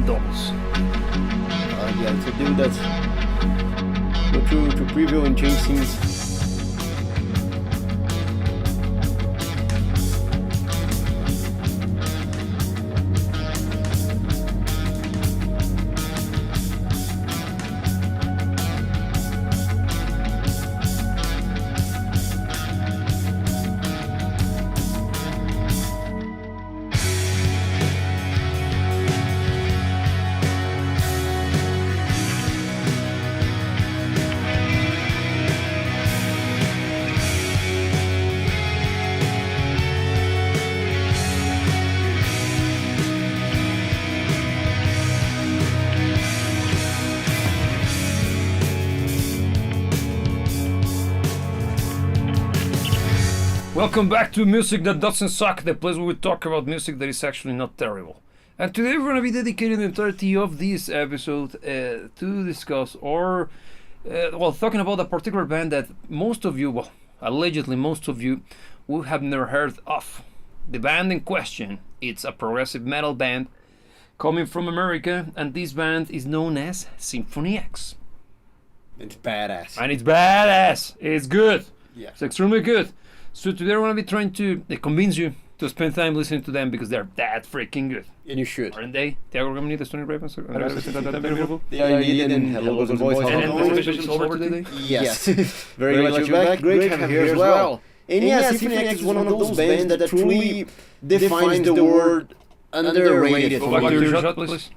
doubles. Yeah, it's a dude that's go to preview and change things. Welcome back to Music That Doesn't Suck, the place where we talk about music that is actually not terrible. And today we're going to be dedicating the entirety of this episode to discuss talking about a particular band that most of you, well, allegedly most of you, will have never heard of. The band in question, it's a progressive metal band coming from America, and this band is known as Symphony X. It's badass. And it's badass! It's good! Yeah. It's extremely good. So today we're going to be trying to convince you to spend time listening to them because they're that freaking good. And you should. Aren't they? Tiago Gamini, the Stony Ravens? They are indeed, and hello to voice. And special over today? Yes. Very glad you're back. Great to have you here as well. And yeah, Symphony X is one of those bands that truly defines the word underrated. Go back to your shot, please.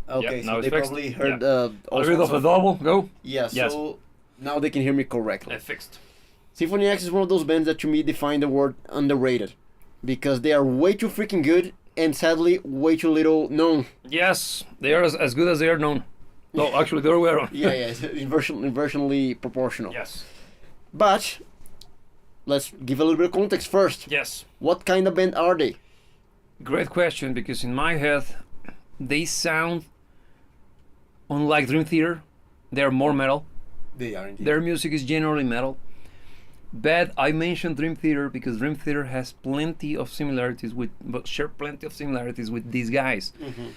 Okay, now so it's they fixed. probably heard A little bit of a double, go. Yeah, so now they can hear me correctly. Fixed. Symphony X is one of those bands that to me define the word underrated. Because they are way too freaking good and sadly way too little known. Yes, they are as good as they are known. No, actually, the other way around. Yeah, it's inversely proportional. Yes. But let's give a little bit of context first. Yes. What kind of band are they? Great question, because in my head, they sound unlike Dream Theater. They're more metal. They are indeed. Their music is generally metal. But I mentioned Dream Theater because Dream Theater has share plenty of similarities with these guys. Mm-hmm.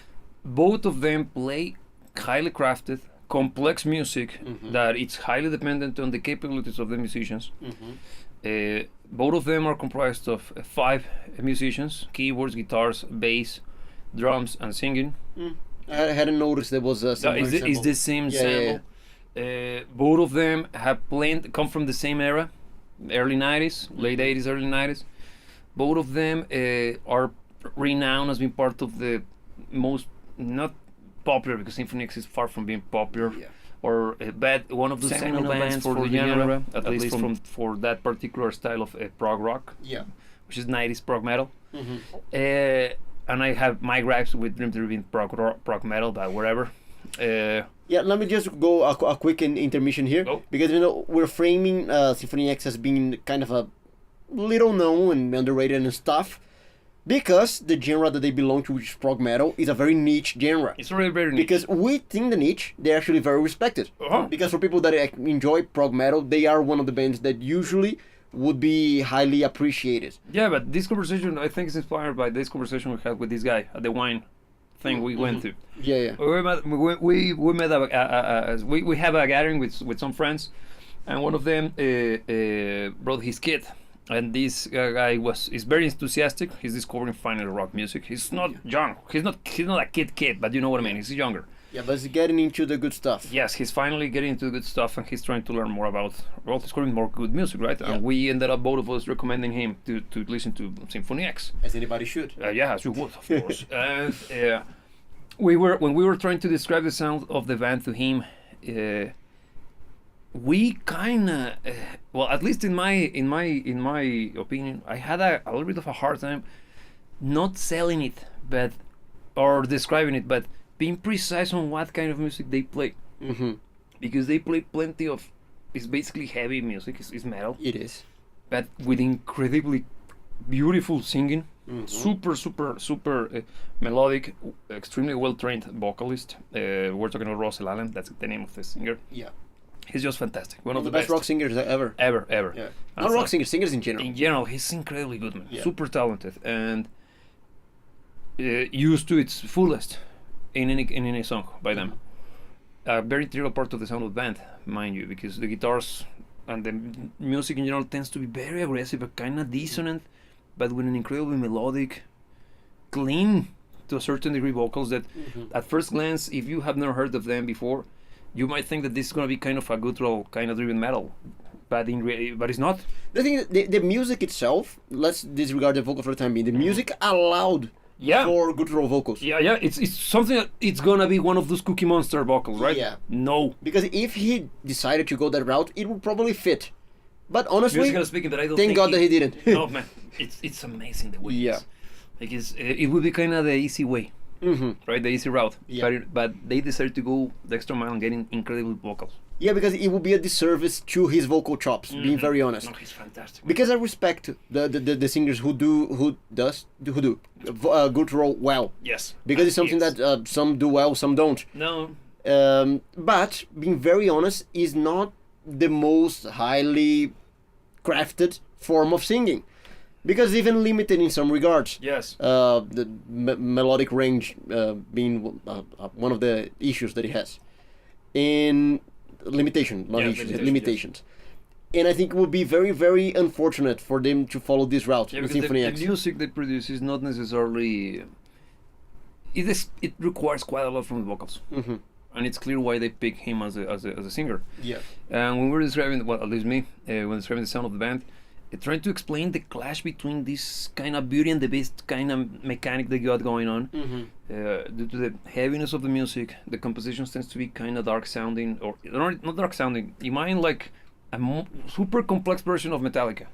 Both of them play highly crafted, complex music that it's highly dependent on the capabilities of the musicians. Both of them are comprised of 5 musicians: keyboards, guitars, bass, drums, and singing. I hadn't noticed there was a similar It's sample. the same sample. Both of them come from the same era, early 90s, late 80s, early 90s. Both of them are renowned as being part of the most, not popular because Symphony X is far from being popular, or but one of the seminal bands for the genre, at least for that particular style of prog rock, which is 90s prog metal. And I have my gripes with Dream Theater being prog metal, but whatever. Let me just go a quick intermission here, because we're framing Symphony X as being kind of a little known and underrated and stuff, because the genre that they belong to, which is prog metal, is a very niche genre. It's really very niche. Because within the niche, they're actually very respected. Because for people that enjoy prog metal, they are one of the bands that usually would be highly appreciated. Yeah, but this conversation, I think, is inspired by this conversation we had with this guy at the wine thing we went to. Yeah. We have a gathering with some friends, and one of them brought his kid, and this guy is very enthusiastic. He's discovering finally rock music. He's not young. He's not a kid, but you know what I mean. He's younger. Yeah, but he's getting into the good stuff. Yes, he's finally getting into the good stuff, and he's trying to learn more about discovering more good music, right? Yeah. And we ended up both of us recommending him to listen to Symphony X. As anybody should. Yeah, as you would, of course. And when we were trying to describe the sound of the band to him, we kind of, at least in my opinion, I had a little bit of a hard time not selling it, or describing it, but being precise on what kind of music they play. Because they play plenty of, it's basically heavy music, it's metal. It is. But with incredibly beautiful singing, super melodic, extremely well-trained vocalist. We're talking about Russell Allen, that's the name of the singer. Yeah. He's just fantastic. One of the best rock singers ever. Ever. Yeah. Not rock singers, singers in general. In general, he's incredibly good, man. Yeah. Super talented and used to its fullest. in any song by them. A very integral part of the sound of the band, mind you, because the guitars and the music in general tends to be very aggressive, but kind of dissonant, but with an incredibly melodic, clean to a certain degree vocals that at first glance, if you have never heard of them before, you might think that this is going to be kind of a guttural, kind of driven metal, but but it's not. The thing is, the music itself, let's disregard the vocal for the time being, the music allowed for guttural vocals. Yeah, it's something that it's gonna be one of those Cookie Monster vocals, right? Yeah. No. Because if he decided to go that route, it would probably fit. But honestly, musically speaking, that I don't thank think God that he didn't. No, man, it's amazing the way it is. Because it would be kind of the easy way, right? The easy route. Yeah. But they decided to go the extra mile and getting incredible vocals. Yeah, because it would be a disservice to his vocal chops, being very honest. No, he's fantastic. Because I respect the singers who do guttural well. Yes. Because it's something that some do well, some don't. No. But being very honest is not the most highly crafted form of singing, because even limited in some regards. Yes. The melodic range being one of the issues that he has. In limitations. And I think it would be very, very unfortunate for them to follow this route with Symphony X. The music they produce is not necessarily. It requires quite a lot from the vocals, and it's clear why they pick him as a singer. Yeah. And when we're describing, well, at least me, when describing the sound of the band, trying to explain the clash between this kind of Beauty and the Beast kind of mechanic they got going on, due to the heaviness of the music, the compositions tends to be kind of dark sounding, or not dark sounding. You mind like a super complex version of Metallica,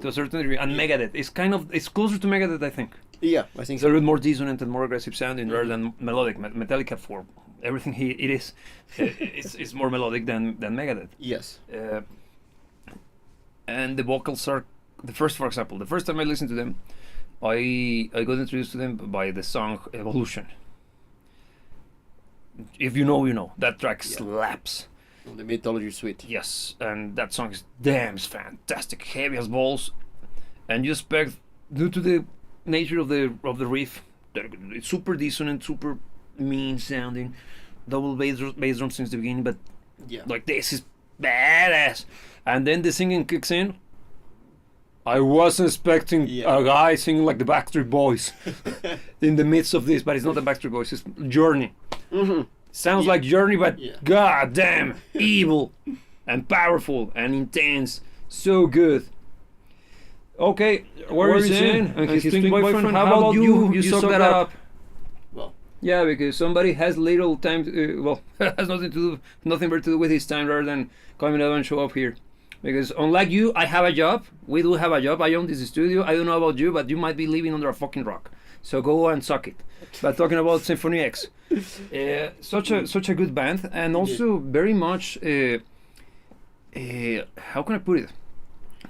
to a certain degree, and Megadeth. It's closer to Megadeth, I think. Yeah, I think it's a little more dissonant and more aggressive sounding rather than melodic. Metallica, for everything it is, it's more melodic than Megadeth. Yes. And the vocals are for example, the first time I listened to them, I got introduced to them by the song Evolution. If you know, you know. That track slaps. The Mythology Suite. Yes, and that song is damn fantastic, heavy as balls, and you expect, due to the nature of the riff, it's super dissonant, super mean sounding, double bass drum since the beginning, but like this is badass. And then the singing kicks in. I was expecting a guy singing like the Backstreet Boys in the midst of this, but it's not the Backstreet Boys, it's Journey. Sounds like Journey, but god damn, evil and powerful and intense. So good. Okay, what are you saying? And his twin boyfriend, how about you? You suck that up. Well. Yeah, because somebody has little time to, has nothing better to do with his time rather than coming out and show up here. Because unlike you, I have a job. We do have a job. I own this studio. I don't know about you, but you might be living under a fucking rock. So go and suck it. But talking about Symphony X, such a good band, and also very much, how can I put it?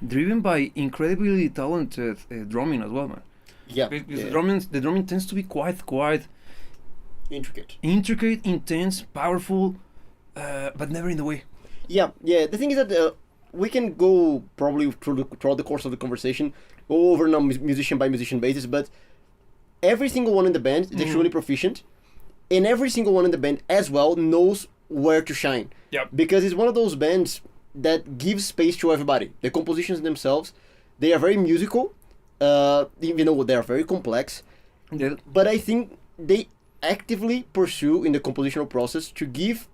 Driven by incredibly talented drumming as well, man. Yeah. Because the drumming tends to be quite intricate, intense, powerful, but never in the way. Yeah. The thing is that we can go probably throughout the course of the conversation, go over on a musician by musician basis, but every single one in the band is extremely proficient, and every single one in the band as well knows where to shine. Yep. Because it's one of those bands that gives space to everybody. The compositions themselves, they are very musical, even though they are very complex. Yeah. But I think they actively pursue in the compositional process to give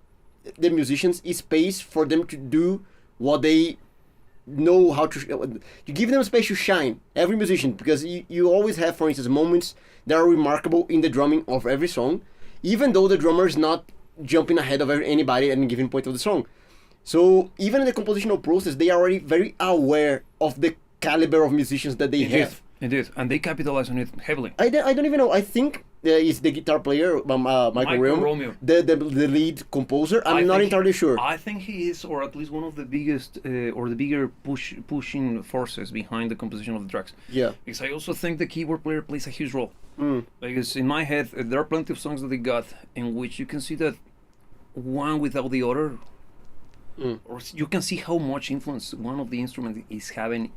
the musicians space for them to do what they know how to give them space to shine, every musician, because you always have, for instance, moments that are remarkable in the drumming of every song, even though the drummer is not jumping ahead of anybody at any given point of the song. So even in the compositional process, they are already very aware of the caliber of musicians that they have. Indeed, and they capitalize on it heavily. I don't even know. I think it's the guitar player, Michael Romeo, the lead composer. I'm not entirely sure. I think he is, or at least one of the biggest, or the bigger pushing forces behind the composition of the tracks. Yeah. Because I also think the keyboard player plays a huge role. Because in my head, there are plenty of songs that they got in which you can see that one without the other, or you can see how much influence one of the instruments is having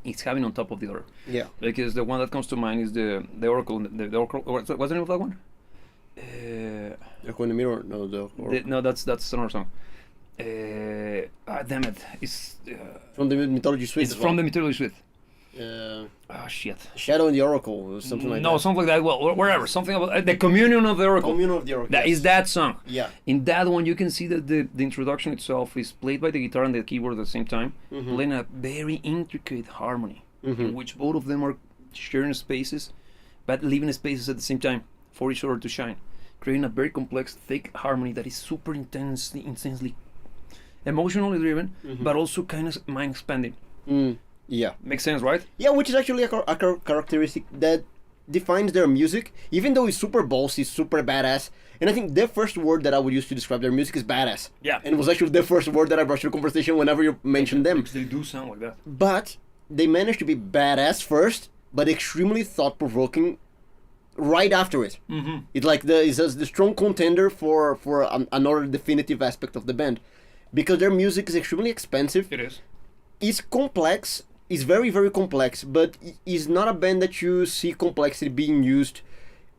on top of the other. Yeah. Because the one that comes to mind is the Oracle. The Oracle. What's the name of that one? Echo in the Mirror? No, No, that's another song. Damn it! It's from the Mythology Suite. It's from the Mythology Suite. Shit. Shadow in the Oracle, or something like that. No, something like that. Well, wherever. Something about the Communion of the Oracle. Communion of the Oracle. That is that song. Yeah. In that one, you can see that the introduction itself is played by the guitar and the keyboard at the same time, playing a very intricate harmony, in which both of them are sharing spaces, but leaving spaces at the same time for each other to shine, creating a very complex, thick harmony that is super intensely emotionally driven, but also kind of mind expanding. Yeah. Makes sense, right? Yeah, which is actually a characteristic that defines their music, even though it's super ballsy, super badass. And I think the first word that I would use to describe their music is badass. Yeah. And it was actually the first word that I brought to the conversation whenever you mentioned them. Because they do sound like that. But they managed to be badass first, but extremely thought-provoking right after it. It's like it's the strong contender for another definitive aspect of the band. Because their music is extremely expensive. It is. It's complex. It's very, very complex, but it's not a band that you see complexity being used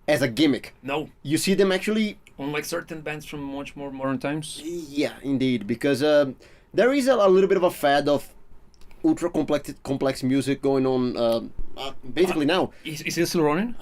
as a gimmick. No. You see them actually... Unlike certain bands from much more modern times. Yeah, indeed, because there is a little bit of a fad of ultra complex music going on basically now. Is it still running?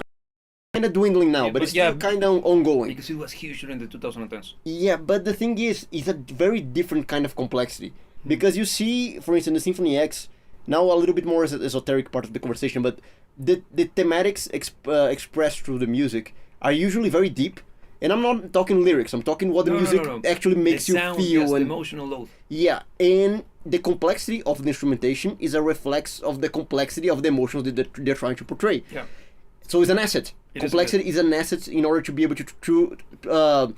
Kind of dwindling now, but it's still kind of ongoing. Because it was huge during the 2010s. Yeah, but the thing is, it's a very different kind of complexity. Because you see, for instance, the Symphony X, now a little bit more esoteric part of the conversation, but the thematics expressed through the music are usually very deep. And I'm not talking lyrics, I'm talking what the music actually makes you feel. Yes, and the emotional load. Yeah, and the complexity of the instrumentation is a reflex of the complexity of the emotions that they're trying to portray. Yeah. So it's an asset. Complexity is an asset in order to be able to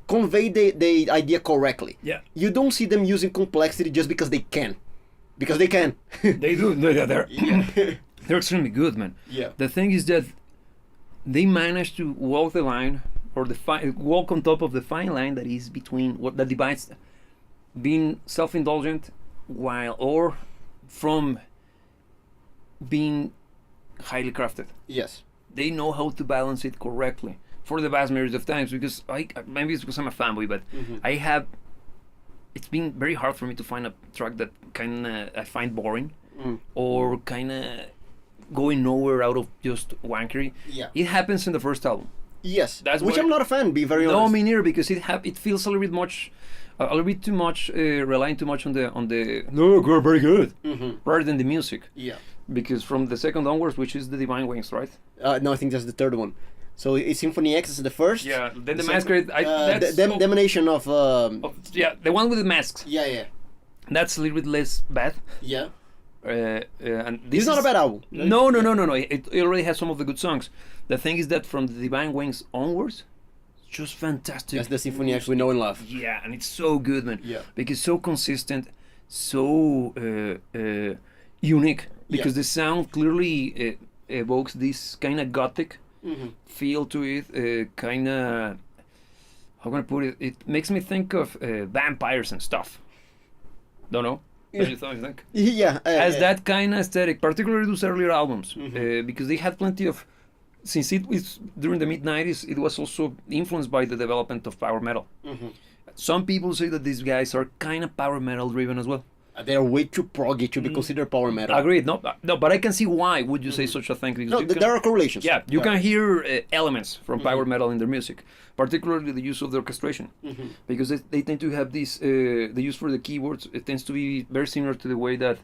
convey the idea correctly. Yeah. You don't see them using complexity just because they can. Because they can. They do. They're extremely good, man. Yeah. The thing is that they manage to walk the line, or walk on top of the fine line that is between what that divides being self-indulgent or from being highly crafted. Yes. They know how to balance it correctly for the vast majority of times, because maybe it's because I'm a fanboy, but it's been very hard for me to find a track that I find boring or kind of going nowhere out of just wankery. Yeah. It happens in the first album. Yes. Which I'm not a fan, be very honest. No, me neither, because it feels a little bit too much, relying too much on the look, we're very good, rather than the music. Yeah. Because from the second onwards, which is the Divine Wings, right? No, I think that's the third one. So it's Symphony X is the first. Yeah, then the Masquerade. The emanation of the one with the masks. Yeah. That's a little bit less bad. Yeah. And this is not a bad album. No. It already has some of the good songs. The thing is that from the Divine Wings onwards, it's just fantastic. That's the Symphony X we know and love. Yeah, and it's so good, man. Yeah. Because it's so consistent, so unique. Because the sound clearly evokes this kind of gothic feel to it. Kind of, how can I put it? It makes me think of vampires and stuff. Don't know. What do you think? Yeah. Has that kind of aesthetic, particularly those earlier albums, because they had plenty of. Since it was during the mid-90s, it was also influenced by the development of power metal. Some people say that these guys are kind of power metal driven as well. They're way too proggy to be considered power metal. Agreed. No, but I can see why would you say such a thing. Because there are correlations. Yeah, you can hear elements from power metal in their music, particularly the use of the orchestration, because they tend to have this. The use for the keyboards, it tends to be very similar to the way that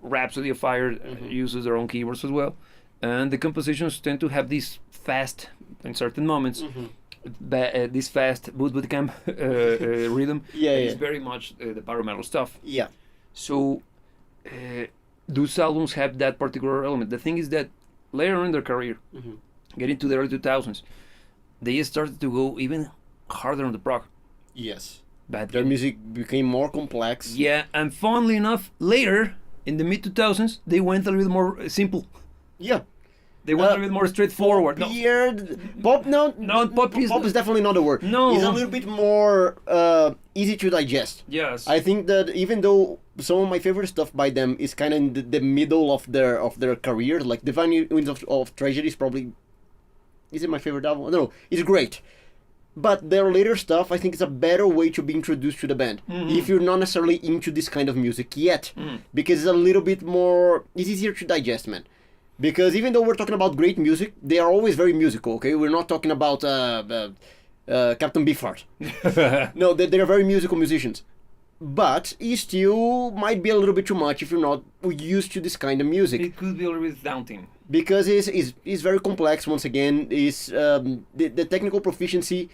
Rhapsody of Fire uses their own keyboards as well, and the compositions tend to have this fast, in certain moments, this fast boot camp rhythm. It's very much the power metal stuff. Yeah. So, those albums have that particular element. The thing is that later on in their career, getting to the early 2000s, they started to go even harder on the prog. Yes. But their music became more complex. Yeah, and funnily enough, later, in the mid-2000s, they went a little bit more simple. Yeah. They went a little bit more straightforward. Pop is definitely not the word. No. It's a little bit more easy to digest. Yes. I think that even though some of my favorite stuff by them is kind of in the middle of their career, like Divine Winds of Tragedy is probably... Is it my favorite album? No, it's great. But their later stuff, I think, is a better way to be introduced to the band. If you're not necessarily into this kind of music yet. Because it's a little bit more... It's easier to digest, man. Because even though we're talking about great music, they are always very musical, okay? We're not talking about Captain Beefheart. No, they are very musical musicians. But it still might be a little bit too much if you're not used to this kind of music. It could be a little bit daunting. Because it's very complex, once again. The technical proficiency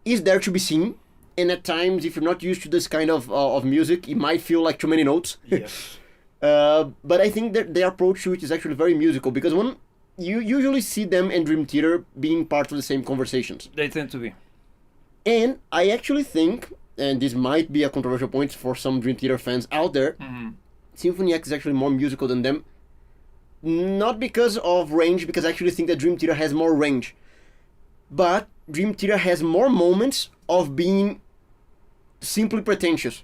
is there to be seen. And at times, if you're not used to this kind of music, it might feel like too many notes. Yes. But I think that their approach to it is actually very musical. Because when you usually see them and Dream Theater being part of the same conversations. They tend to be. And I actually think, and this might be a controversial point for some Dream Theater fans out there, Symphony X is actually more musical than them. Not because of range, because I actually think that Dream Theater has more range. But Dream Theater has more moments of being simply pretentious.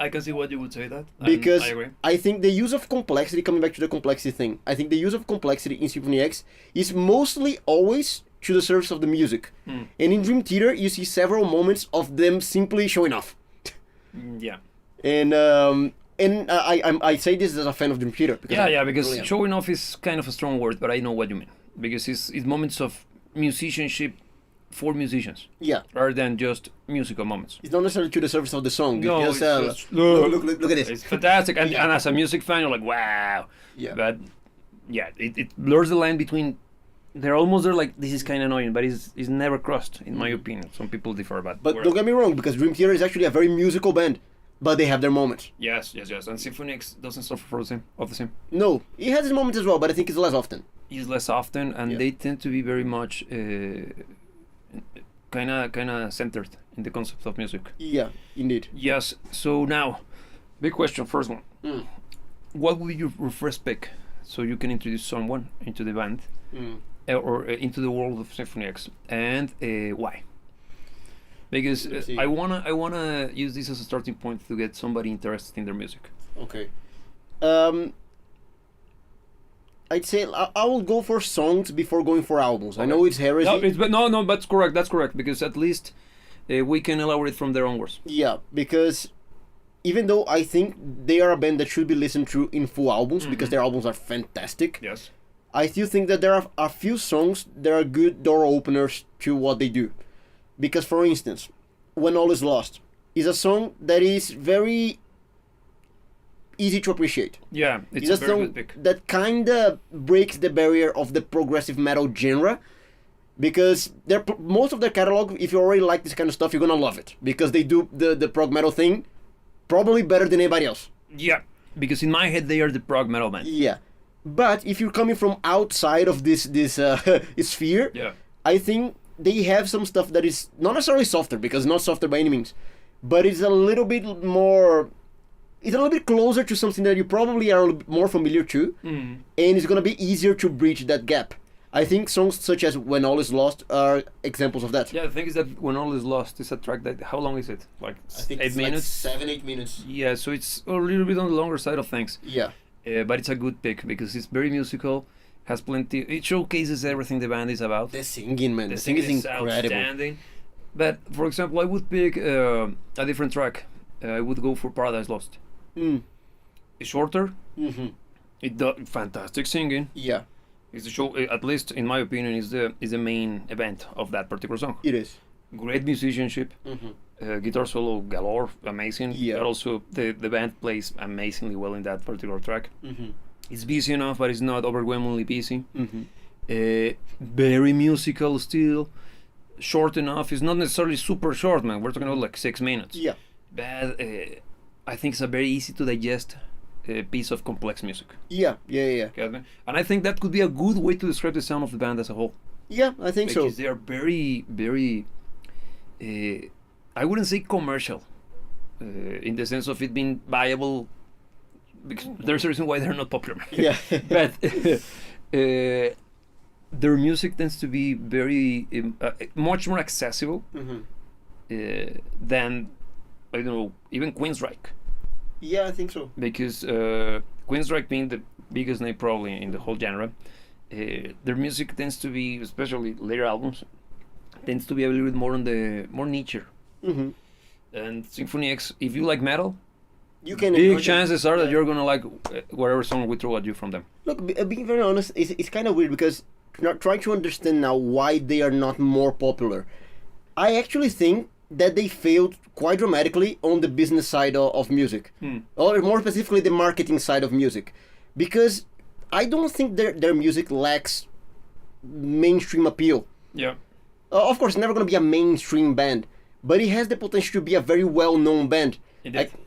I can see what you would say that. Because I agree. I think the use of complexity, coming back to the complexity thing, I think the use of complexity in Symphony X is mostly always to the service of the music. And in Dream Theater, you see several moments of them simply showing off. Yeah. And I say this as a fan of Dream Theater. Because showing off is kind of a strong word, but I know what you mean. Because it's moments of musicianship for musicians. Yeah. Rather than just musical moments. It's not necessarily to the service of the song. No, it's just, look at this. It's fantastic. And as a music fan, you're like, wow. Yeah. But yeah, it blurs the line between... They're almost there like, this is kind of annoying, but it's never crossed, in my opinion. Some people differ, but don't get me wrong, because Dream Theater is actually a very musical band. But they have their moments. Yes. And Symphony X doesn't suffer from the same. No, it has its moments as well, but I think it's less often. It's less often, and they tend to be very much kind of centered in the concept of music. Yeah, indeed. Yes. So now, big question, first one. What would be your first pick, so you can introduce someone into the band, or into the world of Symphony X, and why? Because I wanna use this as a starting point to get somebody interested in their music. Okay. I'd say I will go for songs before going for albums. Okay. I know it's heresy. No, that's correct. That's correct, because at least we can elaborate from their own words. Yeah, because even though I think they are a band that should be listened to in full albums, because their albums are fantastic. Yes. I still think that there are a few songs that are good door openers to what they do. Because, for instance, When All Is Lost is a song that is very easy to appreciate. Yeah, it's a very good pick. That kind of breaks the barrier of the progressive metal genre. Because most of their catalog, if you already like this kind of stuff, you're going to love it. Because they do the prog metal thing probably better than anybody else. Yeah, because in my head, they are the prog metal band. Yeah. But if you're coming from outside of this sphere, I think they have some stuff that is not necessarily softer, because it's not softer by any means, but it's a little bit more... It's a little bit closer to something that you probably are a little bit more familiar to, and it's going to be easier to bridge that gap. I think songs such as When All Is Lost are examples of that. Yeah, the thing is that When All Is Lost is a track that... How long is it? Like I think 8 minutes? Like 7-8 minutes. Yeah, so it's a little bit on the longer side of things. Yeah. But it's a good pick, because it's very musical, has plenty... It showcases everything the band is about. The singing, man. The singing is incredible. Outstanding. But, for example, I would pick a different track. I would go for Paradise Lost. It's shorter. It does fantastic singing. Yeah. It's the show, at least in my opinion, is the main event of that particular song. It is. Great musicianship. Guitar solo galore, amazing. Yeah. But also the band plays amazingly well in that particular track. It's busy enough, but it's not overwhelmingly busy. Very musical still. Short enough. It's not necessarily super short, man. We're talking about like 6 minutes. Yeah. But I think it's a very easy to digest piece of complex music. Yeah. And I think that could be a good way to describe the sound of the band as a whole. Yeah, I think so. Because they are very, very... I wouldn't say commercial, in the sense of it being viable, because there's a reason why they're not popular. Yeah. But their music tends to be very much more accessible than, I don't know, even Queensryche. Yeah, I think so. Because Queensryche being the biggest name probably in the whole genre, their music tends to be, especially later albums, tends to be a little bit more on the more niche. Mm-hmm. And Symphony X, if you like metal, You can big chances are that you're gonna like whatever song we throw at you from them. Look, being very honest, it's kind of weird because trying to understand now why they are not more popular. I actually think that they failed quite dramatically on the business side of music, or more specifically the marketing side of music, because I don't think their music lacks mainstream appeal. Yeah. Of course, it's never going to be a mainstream band, but it has the potential to be a very well-known band.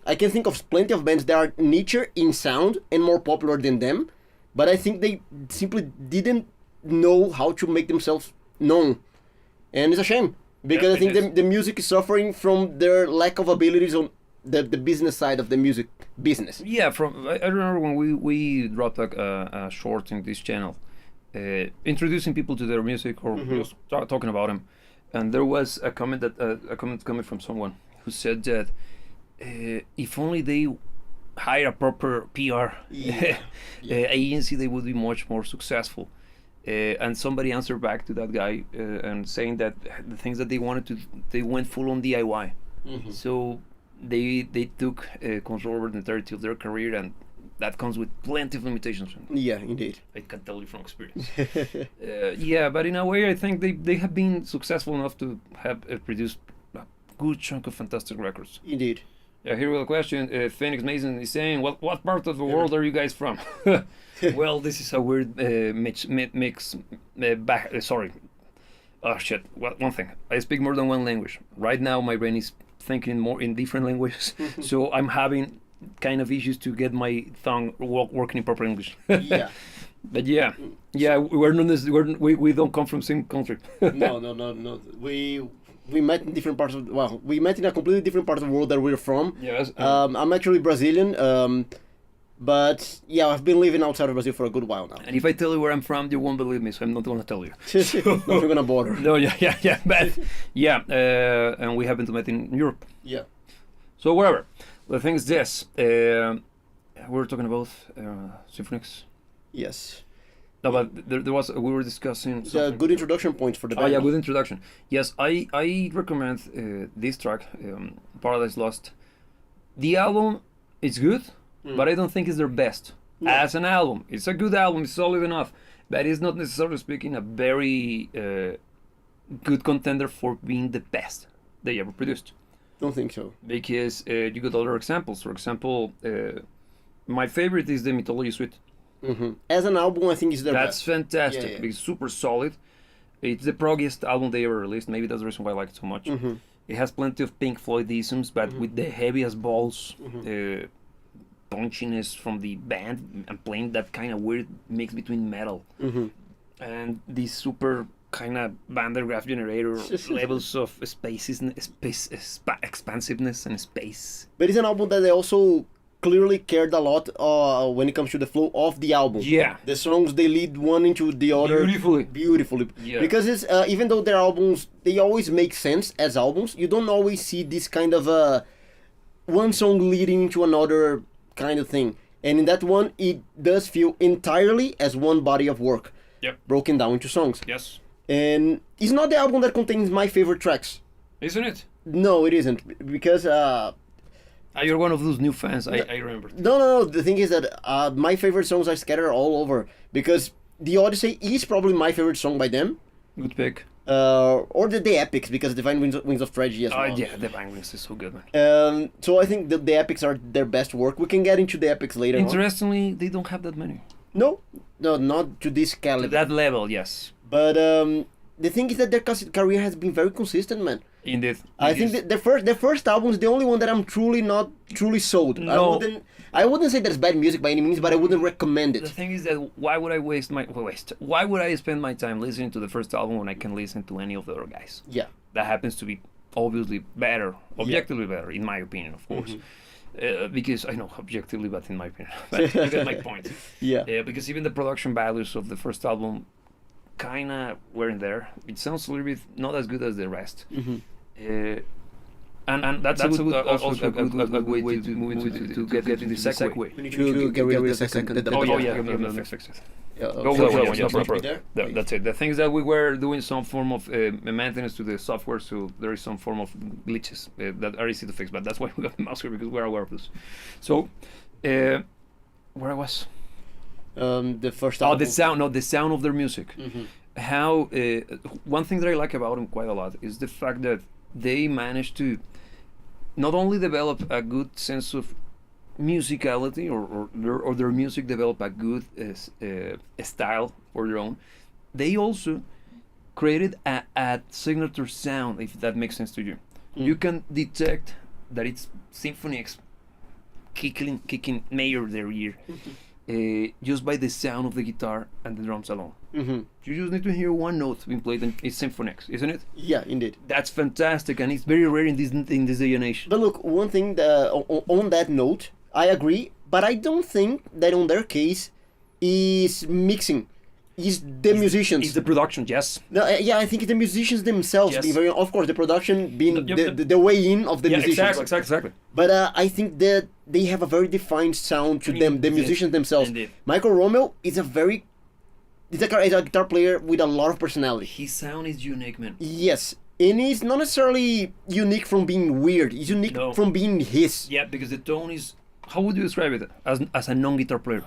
I can think of plenty of bands that are niche in sound and more popular than them, but I think they simply didn't know how to make themselves known. And it's a shame, because I think the music is suffering from their lack of abilities on the business side of the music business. Yeah, I remember when we dropped like a short in this channel, introducing people to their music or just talking about them, and there was a comment coming from someone who said that if only they hire a proper PR agency, they would be much more successful. And somebody answered back to that guy and saying that the things that they wanted to, they went full on DIY. So they took control over the entirety of their career, and that comes with plenty of limitations. Yeah, indeed. I can tell you from experience. Yeah, but in a way, I think they have been successful enough to have produced a good chunk of fantastic records. Indeed. Yeah, here we have a question. Phoenix Mason is saying, what part of the world are you guys from? Well, this is a weird mix. Sorry. Oh, shit. Well, one thing. I speak more than one language. Right now, my brain is thinking more in different languages. So I'm having kind of issues to get my tongue working in proper English. Yeah. But yeah, we're not we don't come from the same country. No. We met in different parts of we met in a completely different part of the world that we're from. Yes. I'm actually Brazilian, but yeah, I've been living outside of Brazil for a good while now. And if I tell you where I'm from, you won't believe me, so I'm not gonna tell you. Not gonna bother. No, yeah, but yeah, and we happen to meet in Europe. Yeah. So whatever. The thing is this: we're talking about Symphony X. Yes. No, but there was we were discussing. The good introduction point for the band. Oh yeah, good introduction. Yes, I recommend this track, Paradise Lost. The album is good, but I don't think it's their best as an album. It's a good album, it's solid enough, but it's not necessarily speaking a very good contender for being the best they ever produced. Don't think so. Because you got other examples. For example, my favorite is the Mythology Suite. As an album, I think it's their best. That's fantastic. Yeah. It's super solid. It's the proggiest album they ever released. Maybe that's the reason why I like it so much. It has plenty of Pink Floydisms, but with the heaviest balls, punchiness from the band, and playing that kind of weird mix between metal and these super kind of Van der Graaf generator levels of expansiveness and space. But it's an album that they also clearly cared a lot when it comes to the flow of the album. Yeah. The songs, they lead one into the other. Beautifully. Yeah. Because it's, even though their albums, they always make sense as albums, you don't always see this kind of one song leading into another kind of thing. And in that one, it does feel entirely as one body of work. Yep. Broken down into songs. Yes. And it's not the album that contains my favorite tracks. Isn't it? No, it isn't. Because... you're one of those new fans, I remember. No. The thing is that my favorite songs are scattered all over. Because The Odyssey is probably my favorite song by them. Good pick. Or the Epics, because Divine Wings of Tragedy as well. Yeah, Divine Wings is so good, man. So I think the Epics are their best work. We can get into the Epics later Interestingly, they don't have that many. No, not to this caliber. To that level, yes. But the thing is that their career has been very consistent, man. Indeed. I think that their first album is the only one that I'm not truly sold. No. I wouldn't say there's bad music by any means, but I wouldn't recommend it. The thing is that why would I spend my time listening to the first album when I can listen to any of the other guys? Yeah. That happens to be obviously better, objectively better, in my opinion, of course. Because I know objectively, but in my opinion, but you get my point. Yeah. Because even the production values of the first album kind of weren't there. It sounds a little bit not as good as the rest. And that's a good, also a good way to move into get into the segue. We need to get rid of the second. Go that's it. The thing is that we were doing some form of maintenance to the software, so there is some form of glitches that are easy to fix. But that's why we got the mouse here, because we're aware of this. So, where I was? The first. Oh, the sound. No, the sound of their music. Mm-hmm. How one thing that I like about them quite a lot is the fact that they managed to not only develop a good sense of musicality, or their music develop a good style for their own. They also created a signature sound, if that makes sense to you. You can detect that it's Symphony X kicking major their ear. Just by the sound of the guitar and the drums alone. You just need to hear one note being played, and it's Symphony X, isn't it? Yeah, indeed. That's fantastic, and it's very rare in this day and age. But look, one thing on that note, I agree, but I don't think that on their case is mixing. Is the musicians. It's the production, yes. No, yeah, I think it's the musicians themselves. Yes. Of course, the production being the way in of the musicians. Exactly. But I think that they have a very defined sound to them, the musicians themselves. Indeed. Michael Rommel is a guitar player with a lot of personality. His sound is unique, man. Yes. And it's not necessarily unique from being weird. It's unique from being his. Yeah, because the tone is... How would you describe it as a non-guitar player?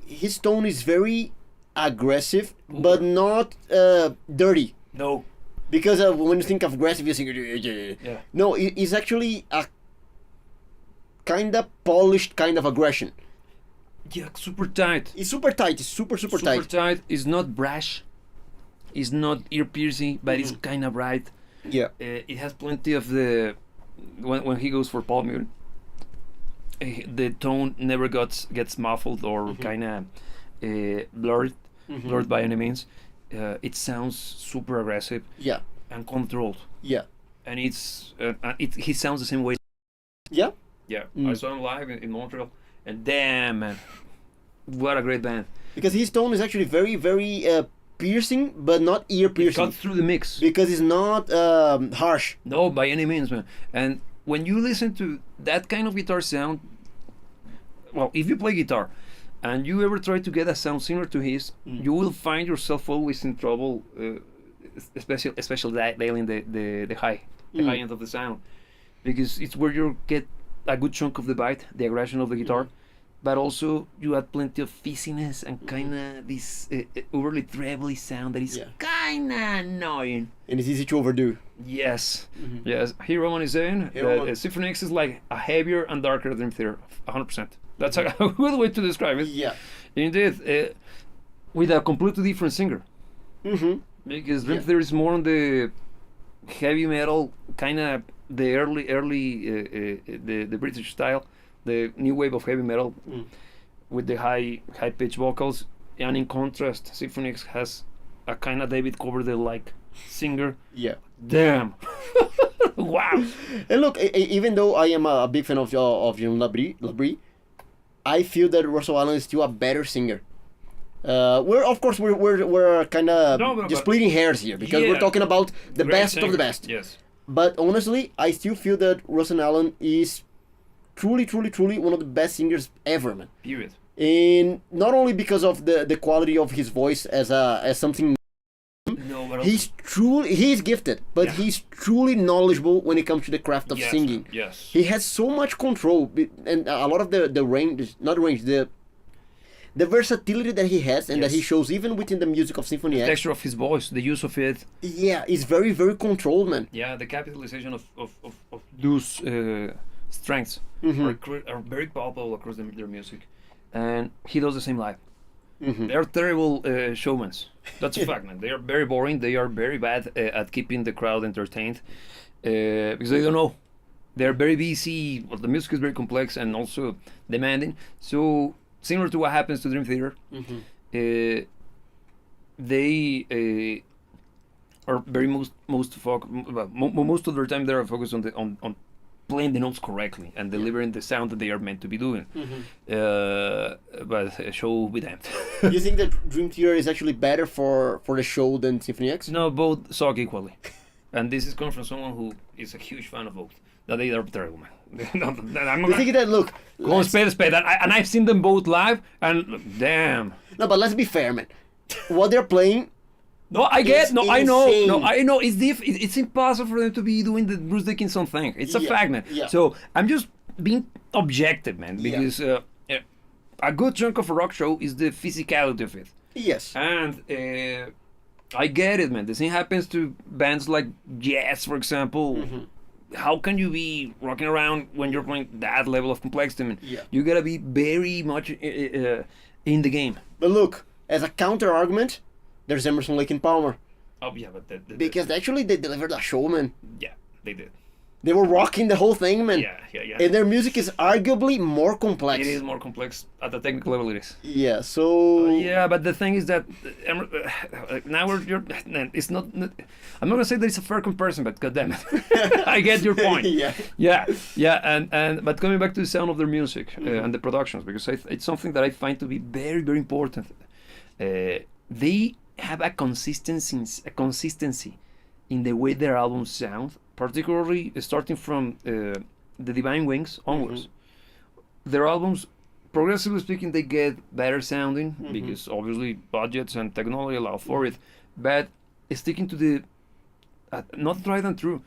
His tone is very aggressive, but not dirty. No. Because when you think of aggressive, you think... Yeah. No, it's actually a kind of polished kind of aggression. Yeah, super tight. It's super tight. It's super tight. Super tight. It's not brash. It's not ear-piercing, but it's kind of bright. Yeah. It has plenty of the... When he goes for palm mute, the tone never gets muffled or kind of blurred by any means. It sounds super aggressive. Yeah. And controlled. Yeah. And he sounds the same way. Yeah. Yeah. I saw him live in Montreal, and damn, man, what a great band. Because his tone is actually very, very piercing, but not ear piercing. It cuts through the mix. Because it's not harsh. No, by any means, man. And when you listen to that kind of guitar sound, well, if you play guitar and you ever try to get a sound similar to his, you will find yourself always in trouble, especially dialing the high end of the sound, because it's where you get a good chunk of the bite, the aggression of the guitar, but also you add plenty of fizziness and kind of this overly trebly sound that is kind of annoying. And it's easy to overdo. Yes. Yes. Here Roman is saying that Symphony X is like a heavier and darker Dream Theater, 100%. That's a good way to describe it. Yeah. Indeed. With a completely different singer. Because Dream Theater is more on the heavy metal, kind of the early the British style, the new wave of heavy metal with the high pitched vocals. And in contrast, Symphony X has a kind of David Coverdale-like singer. Yeah. Damn. Wow. And look, even though I am a big fan of Jean Labrie, I feel that Russell Allen is still a better singer. We're kind of just splitting hairs here, because we're talking about the best of the best. Yes. But honestly, I still feel that Russell Allen is truly one of the best singers ever, man. Period. And not only because of the quality of his voice as something. No, but he's gifted, but he's truly knowledgeable when it comes to the craft of singing. Yes. He has so much control, and a lot of the range, not range, the versatility that he has and that he shows even within the music of Symphony X. The texture of his voice, the use of it. Yeah, is very, very controlled, man. Yeah, the capitalization of those strengths are very palpable across their music. And he does the same live. They're terrible showmen. That's a fact, man. They are very boring. They are very bad at keeping the crowd entertained because they don't know. They're very busy. Well, the music is very complex and also demanding. So similar to what happens to Dream Theater, they are very most of their time they are focused on playing the notes correctly and delivering the sound that they are meant to be doing. But a show with them. You think that Dream Theater is actually better for the show than Symphony X? No, both suck equally. And this is coming from someone who is a huge fan of both. No, they are terrible, man. No, I'm The not thing is that, look, going spade to spade. And I've seen them both live, and damn. no, but let's be fair, man. What they're playing, No, I get. It's No, I know. insane. No, I know. It's impossible for them to be doing the Bruce Dickinson thing. It's a Yeah, fact, man. yeah. So I'm just being objective, man, because a good chunk of a rock show is the physicality of it. yes. And I get it, man. The same happens to bands like Yes, for example. Mm-hmm. How can you be rocking around when you're playing that level of complexity, man? Yeah. You gotta be very much in the game. But look, as a counter argument, there's Emerson, Lake and Palmer. Oh yeah, but Because actually they delivered a show, man. yeah, they did. They were rocking the whole thing, man. Yeah. And their music is arguably more complex. It is more complex at the technical level. It is. Yeah, so... Yeah, but the thing is that now it's not. I'm not gonna say that it's a fair comparison, but goddamn it, I get your point. Yeah. And but coming back to the sound of their music and the productions, because it's something that I find to be very, very important. They have a consistency in the way their albums sound, particularly starting from the Divine Wings onwards. Their albums, progressively speaking, they get better sounding because obviously budgets and technology allow for it, but sticking to the not tried and true,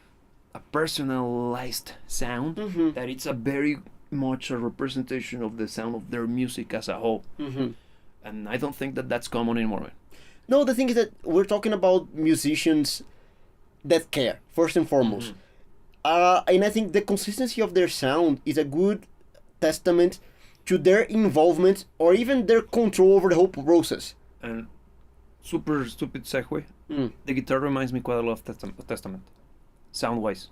a personalized sound that it's a very much a representation of the sound of their music as a whole. And I don't think that that's common anymore, man. No, the thing is that we're talking about musicians that care, first and foremost. And I think the consistency of their sound is a good testament to their involvement or even their control over the whole process. And super stupid segue. The guitar reminds me quite a lot of Testament, sound-wise.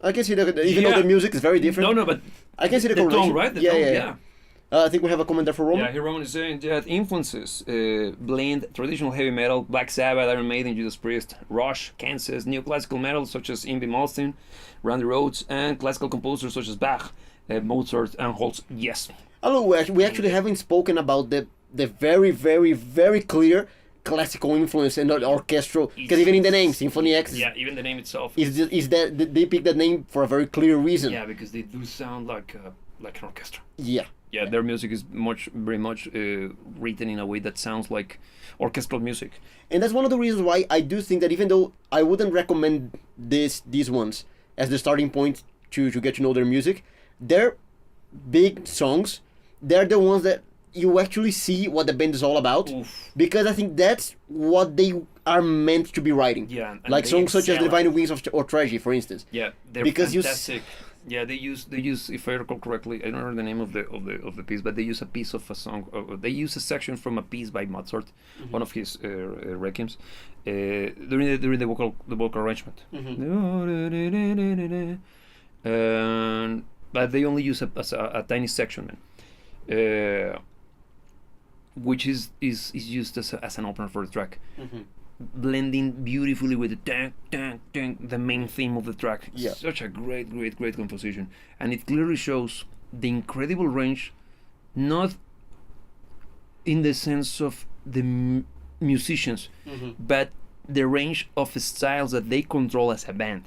I can see that, even though the music is very different. No, but I can see the tone, correlation. right? The yeah, tone, yeah. I think we have a comment there for Roman. Yeah, here Roman is saying that influences blend traditional heavy metal, Black Sabbath, Iron Maiden, Judas Priest, Rush, Kansas, neoclassical metal such as Yngwie Malmsteen, Randy Rhoads, and classical composers such as Bach, Mozart, and Holst. Yes. Hello, we actually haven't spoken about the very, very, very clear classical influence and orchestral, because even in the name, Symphony X, Yeah, even the name itself. is that they picked that name for a very clear reason. Yeah, because they do sound like an orchestra. Yeah. Yeah, their music is very much written in a way that sounds like orchestral music. And that's one of the reasons why I do think that even though I wouldn't recommend these ones as the starting point to get to know their music, they're big songs. They're the ones that you actually see what the band is all about. Oof. Because I think that's what they are meant to be writing. Yeah, and like they songs such as excel Divine Wings or Tragedy, for instance. Yeah, they're Because fantastic. Yeah, they use if I recall correctly, I don't remember the name of the piece, but they use a piece of a song. They use a section from a piece by Mozart, one of his requiems, during the vocal arrangement. But they only use a tiny section, which is used as an opener for the track. Blending beautifully with the dang, dang, dang, the main theme of the track. Yeah. Such a great composition, and it clearly shows the incredible range, not in the sense of the musicians, but the range of styles that they control as a band.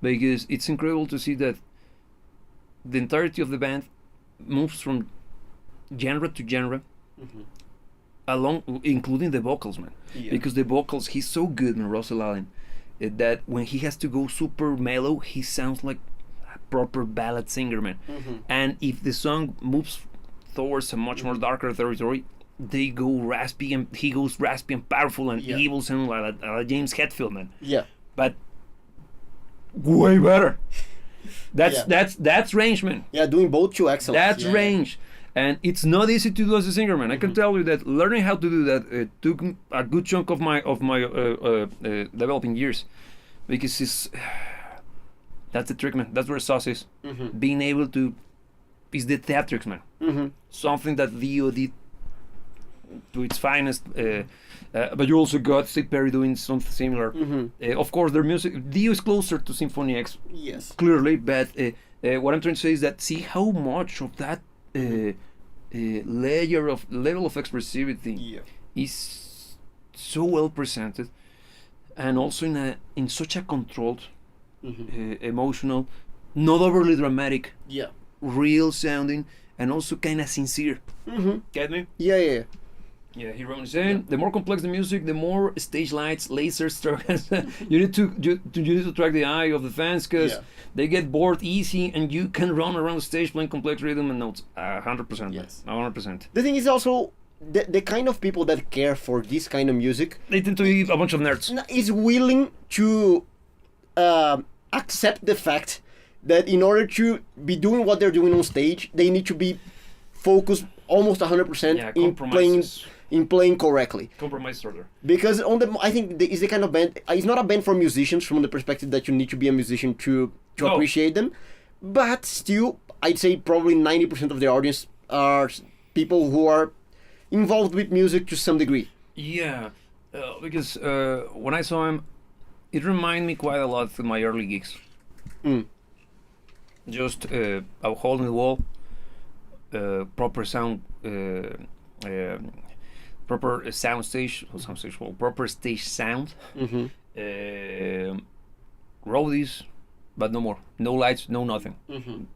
Because it's incredible to see that the entirety of the band moves from genre to genre, along, including the vocals, man. Yeah. Because the vocals, he's so good, man, Russell Allen, that when he has to go super mellow, he sounds like a proper ballad singer, man. And if the song moves towards a much more darker territory, they go raspy, and he goes raspy and powerful and evil, sound like James Hetfield, man. Yeah. But way better. That's range, man. Yeah, doing both too excellent. That's range. And it's not easy to do as a singer, man. I can tell you that learning how to do that took a good chunk of my developing years, because that's the trick, man. That's where sauce is. Being able to is the theatrics, man. Something that Dio did to its finest. But you also got Steve Perry doing something similar. Of course, their music, Dio is closer to Symphony X, Yes. clearly. But what I'm trying to say is that see how much of that level of expressivity is so well presented, and also in such a controlled emotional, not overly dramatic, Yeah. real sounding, and also kind of sincere. Get me? Yeah. Yeah, he wrote saying the more complex the music, the more stage lights, lasers, you need to attract the eye of the fans because they get bored easy, and you can run around the stage playing complex rhythm and notes. 100%. Yes. 100%. The thing is also the kind of people that care for this kind of music. They tend to be a bunch of nerds. Is willing to accept the fact that in order to be doing what they're doing on stage, they need to be focused almost 100% in playing correctly. Compromise order. Because I think is the kind of band. It's not a band for musicians from the perspective that you need to be a musician to appreciate them, but still, I'd say probably 90% of the audience are people who are involved with music to some degree. Yeah, because when I saw him, it reminded me quite a lot of my early gigs. Just a hole in the wall, proper sound. Proper sound stage, proper stage sound, roadies, but no more. No lights, no nothing.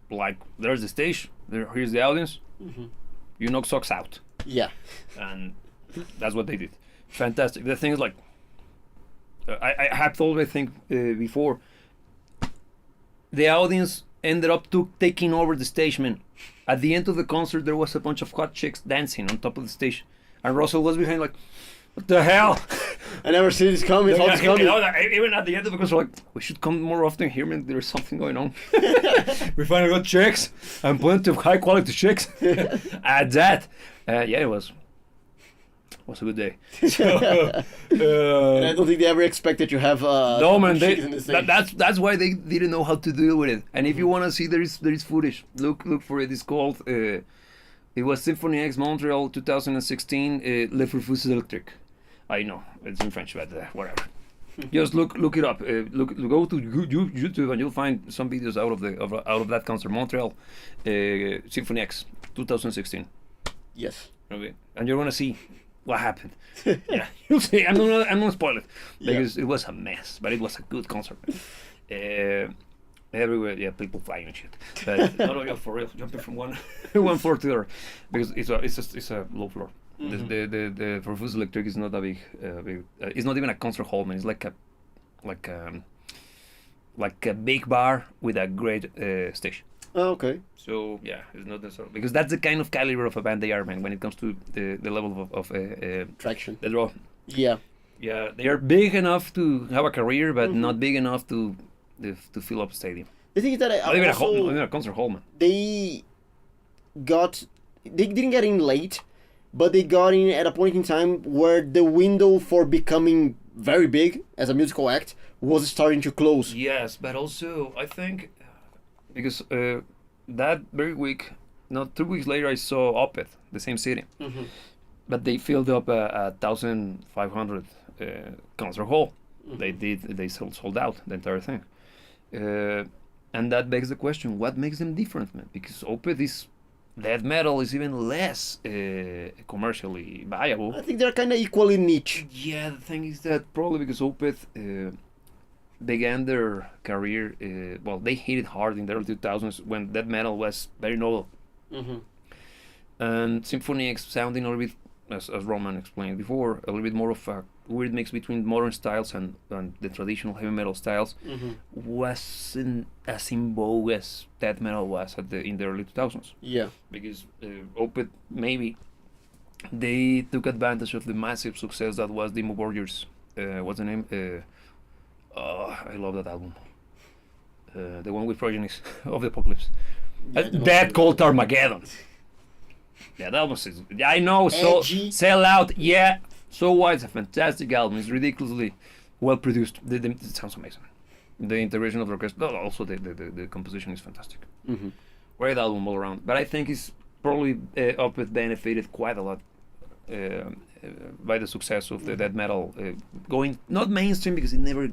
Like, there's the stage, here's the audience, you knock socks out. Yeah. And that's what they did. Fantastic. The thing is, like, I have told, I think, before, the audience ended up taking over the stage, man. At the end of the concert, there was a bunch of hot chicks dancing on top of the stage. And Russell was behind, like, what the hell? I never see this coming. Yeah, even at the end of the concert, like, we should come more often here, man. There's something going on. We finally got chicks and plenty of high quality chicks. At that, it was a good day. So, and I don't think they ever expected to have no, man. That's why they didn't know how to deal with it. And if you want to see, there is footage. Look for it. It's called. It was Symphony X Montreal 2016. Le Furfus Electric. I know it's in French, but whatever. Just look it up. Go to YouTube and you'll find some videos out of that concert, Montreal Symphony X 2016. Yes. Okay, and you're gonna see what happened. Yeah, you'll see. I'm not gonna spoil it because it was a mess, but it was a good concert. Everywhere, people flying and shit. But not for real, jumping from one floor to the other because it's a low floor. The Furfus Electric is not a big. It's not even a concert hall, man. It's like a big bar with a great stage. Oh, okay. So it's not necessarily because that's the kind of caliber of a band they are, man. When it comes to the level of traction, the draw. Yeah, they are big enough to have a career, but not big enough to fill up a stadium. The thing is that not even a concert hall, man. They didn't get in late, but they got in at a point in time where the window for becoming very big as a musical act was starting to close. Yes, but also I think because that very week, not 2 weeks later, I saw Opeth, the same city, but they filled up a 1,500 concert hall. They sold out the entire thing, and that begs the question: what makes them different, man? Because Opeth is death metal is even less commercially viable. I think they're kind of equally niche. Yeah, the thing is that probably because Opeth began their career, they hit it hard in the early 2000s when death metal was very novel. And Symphony X sounding a little bit, as Roman explained before, a little bit more of a weird mix between modern styles and the traditional heavy metal styles, wasn't as in vogue as death metal was in the early 2000s. Yeah. Because Opeth, maybe, they took advantage of the massive success that was Dimmu Borgir's, what's the name? I love that album. The one with Progenies of the Apocalypse. That called Armageddon. Yeah, that album is. I know, so edgy. Sell Out. Yeah, so what? It's a fantastic album. It's ridiculously well produced. It sounds amazing. The integration of the orchestra, also the composition is fantastic. Great album all around. But I think it's probably Opeth benefited quite a lot by the success of the death metal going not mainstream because it never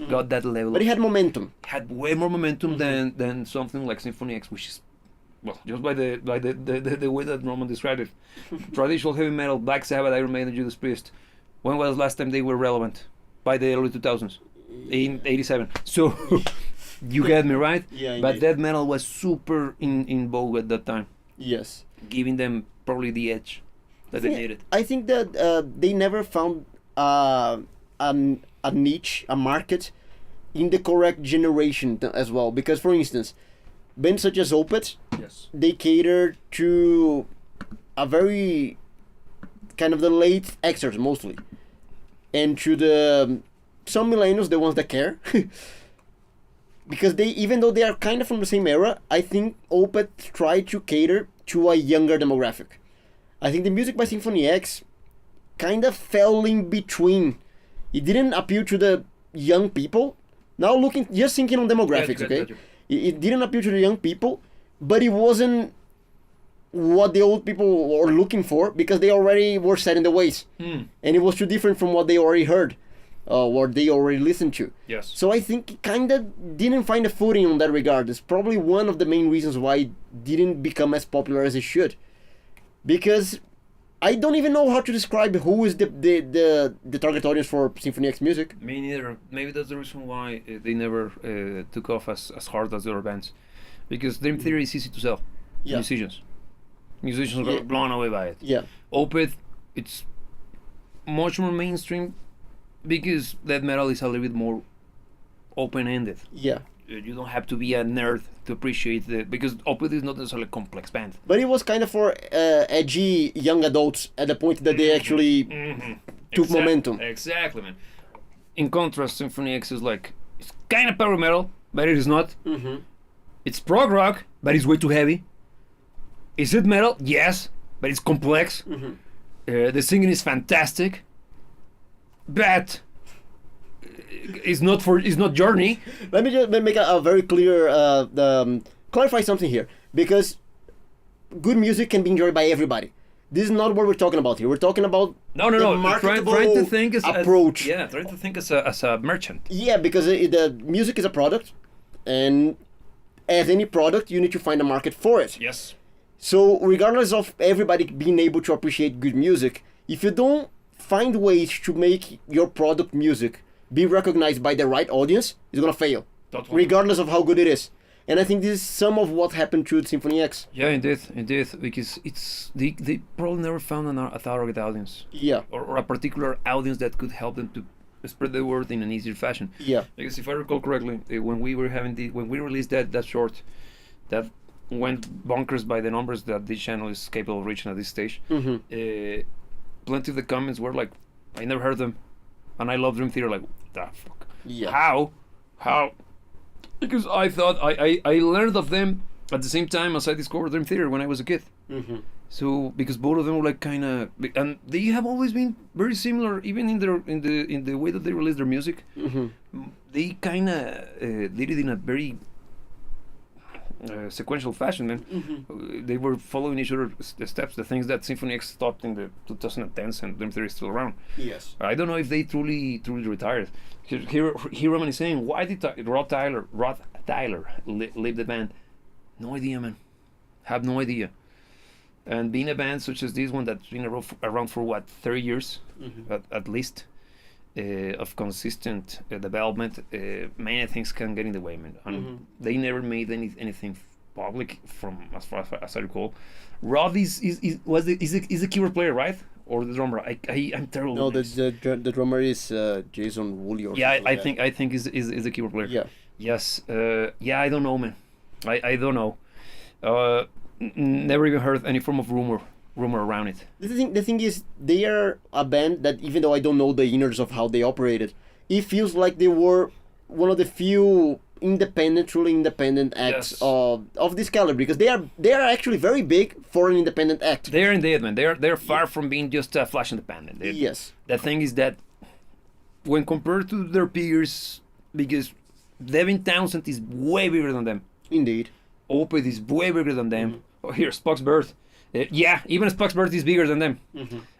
got that level. But it had momentum. Had way more momentum than something like Symphony X, which is just by the way that Roman described it. Traditional heavy metal, Black Sabbath, Iron Maiden, Judas Priest. When was the last time they were relevant? By the early 2000s, in '87. So You get me, right? Yeah, But indeed. death metal was super in vogue at that time, Yes. giving them probably the edge that they needed. I think that they never found a niche, a market, in the correct generation as well. Because, for instance, bands such as Opeth, Yes. they cater to a very kind of the late Xers mostly, and to the some millennials, the ones that care. Because they, even though they are kind of from the same era, I think Opeth tried to cater to a younger demographic. I think the music by Symphony X kind of fell in between. It didn't appeal to the young people. Now looking, just thinking on demographics, okay? Gotcha. It didn't appeal to the young people, but it wasn't what the old people were looking for because they already were set in the ways. And it was too different from what they already heard, what they already listened to. Yes. So I think it kind of didn't find a footing on that regard. It's probably one of the main reasons why it didn't become as popular as it should. Because I don't even know how to describe who is the target audience for Symphony X music. Me neither. Maybe that's the reason why they never took off as hard as the other bands. Because Dream Theater is easy to sell. Yeah. Musicians Yeah. got blown away by it. Yeah. Opeth, it's much more mainstream because death metal is a little bit more open-ended. Yeah. You don't have to be a nerd to appreciate it because Opeth is not necessarily a complex band. But it was kind of for edgy young adults at the point that they actually took momentum. Exactly, man. In contrast, Symphony X is like, it's kind of power metal, but it is not. It's prog rock, but it's way too heavy. Is it metal? Yes, but it's complex. The singing is fantastic, but it's not Journey. Let me just make a very clear, clarify something here. Because good music can be enjoyed by everybody. This is not what we're talking about here. We're talking about No. the Trying marketable to think as approach. trying to think as a merchant. Yeah, because the music is a product, and as any product, you need to find a market for it. Yes. So, regardless of everybody being able to appreciate good music, if you don't find ways to make your product music be recognized by the right audience, it's gonna fail, Totally. regardless of how good it is. And I think this is some of what happened to Symphony X. Yeah, indeed, because they probably never found a target audience Yeah, or a particular audience that could help them to spread the word in an easier fashion. yeah, Because if I recall correctly, when we released that short, that went bonkers by the numbers that this channel is capable of reaching at this stage. Plenty of the comments were like, "I never heard them, and I love Dream Theater." Like, the fuck? yeah. How? Because I thought I learned of them at the same time as I discovered Dream Theater when I was a kid. So because both of them were like kind of, and they have always been very similar, even in the way that they release their music. They kind of did it in a very sequential fashion, man. They were following each other the steps, the things that Symphony X stopped in the 2010s, and Dream Theater is still around. Yes. I don't know if they truly retired. Here Roman is saying, why did Rod Tyler leave the band? No idea, man. Have no idea. And being a band such as this one that's been around for what, 30 years at least, of consistent development, many things can get in the way, man. And they never made anything public, from as far as I recall. Rod is the keyboard player, right? Or the drummer? I'm terrible. No, with the names. drummer is Jason Woolley or Yeah, something like I think is the keyboard player. Yeah. Yes. Yeah, I don't know, man. I don't know. Never even heard any form of rumor around it. The thing is, they are a band that, even though I don't know the innards of how they operated, it feels like they were one of the few truly independent acts Yes. of this caliber, because they are actually very big for an independent act. They're indeed, man. They're far from being just a flash independent. Yes. The thing is that when compared to their peers, because Devin Townsend is way bigger than them. Indeed. Opeth is way bigger than them. Oh, here, Spock's Birth. Yeah, even Spock's Birth is bigger than them.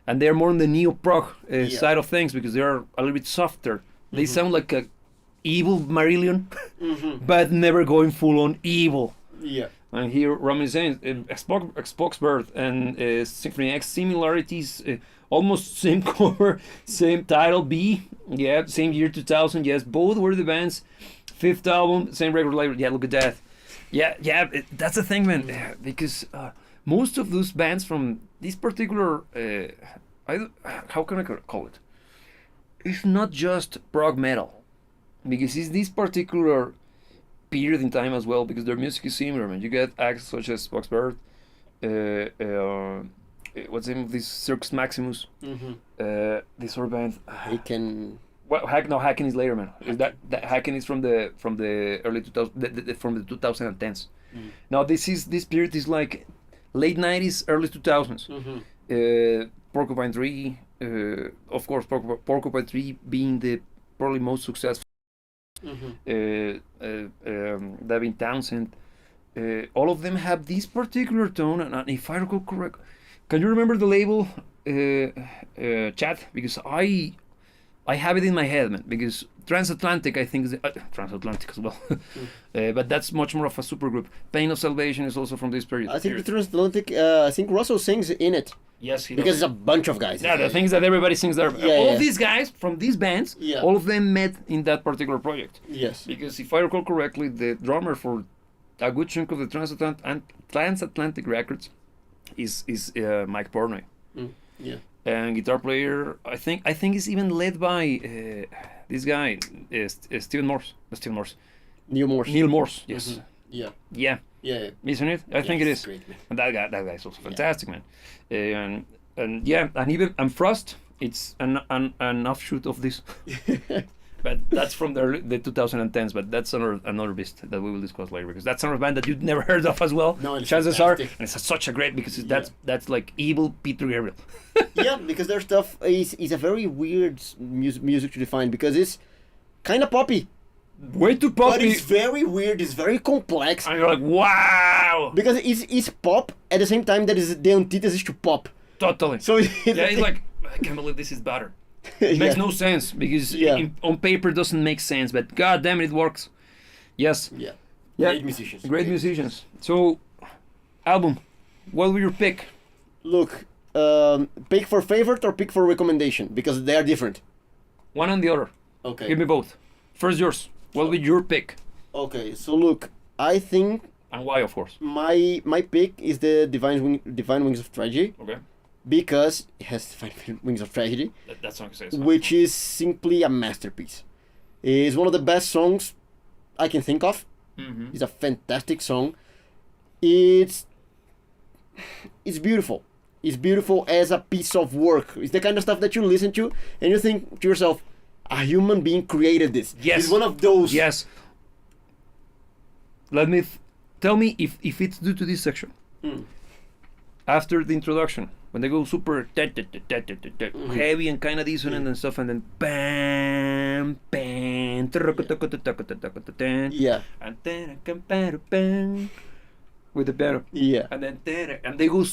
And they're more on the neo-prog side of things, because they're a little bit softer. They sound like a evil Marillion, but never going full-on evil. Yeah. And here Roman is saying, Spock's Birth and Symphony X similarities, almost same cover, same title, B, yeah, same year 2000, yes, both were the bands Fifth album, same record label. Yeah, look at that. Yeah, that's the thing, man. Because most of those bands from this particular, how can I call it? It's not just prog metal, because it's this particular period in time as well. Because their music is similar, man. You get acts such as Foxbird, what's the name of this? Circus Maximus. This sort of band. He can. Well, Hacken is later, man. Is that Hacken is from the early 2000 from the 2010s. Now this period is like late 90s, early 2000s. Porcupine Tree, of course, Porcupine Tree being the probably most successful. Devin Townsend, all of them have this particular tone, and if I recall correct, can you remember the label, Chad? Because I have it in my head, man. Because Transatlantic, I think, is Transatlantic as well, but that's much more of a supergroup. Pain of Salvation is also from this period. I think the Transatlantic. I think Russell sings in it. Yes, he because does. it's a bunch of guys. Yeah, the things that everybody sings there. All of these guys from these bands, all of them met in that particular project. Yes. Because if I recall correctly, the drummer for a good chunk of the Transatlantic records is Mike Portnoy. Yeah. And guitar player, I think is even led by this guy, Stephen Morse. Stephen Morse. Neil Morse. Neil Morse. Yes. Yeah. Yeah. Yeah. Isn't it? I think it is. Great, man. And that guy is also fantastic, man. And even Frost, it's an offshoot of this. But that's from the 2010s. But that's another beast that we will discuss later, because that's another band that you've never heard of as well. No, it's chances fantastic. are, and it's such a great, because that's like evil Peter Gabriel. Yeah, because their stuff is a very weird music to define, because it's kind of poppy. Way too poppy. But it's very weird. It's very complex. And you're like, wow. Because it's pop at the same time that is the antithesis to pop. Totally. So it's like, I can't believe this is better. It makes no sense, because on paper it doesn't make sense, but god damn it works. Yes. Yeah. Great musicians. Great musicians. So, album, what will your pick? Look, pick for favorite or pick for recommendation, because they are different. One and the other. Okay. Give me both. First yours. What will be your pick? Okay, so look, I think. And why, of course? My pick is the Divine Wings of Tragedy. Okay. Because it has Divine Wings of Tragedy. That song says. Which is simply a masterpiece. It's one of the best songs I can think of. It's a fantastic song. It's beautiful. It's beautiful as a piece of work. It's the kind of stuff that you listen to and you think to yourself, a human being created this. Yes. It's one of those. Yes. Let me tell me if it's due to this section. After the introduction, when they go super heavy and kind of dissonant and stuff, and then bam, bam, yeah, and then with the piano, yeah, and then they go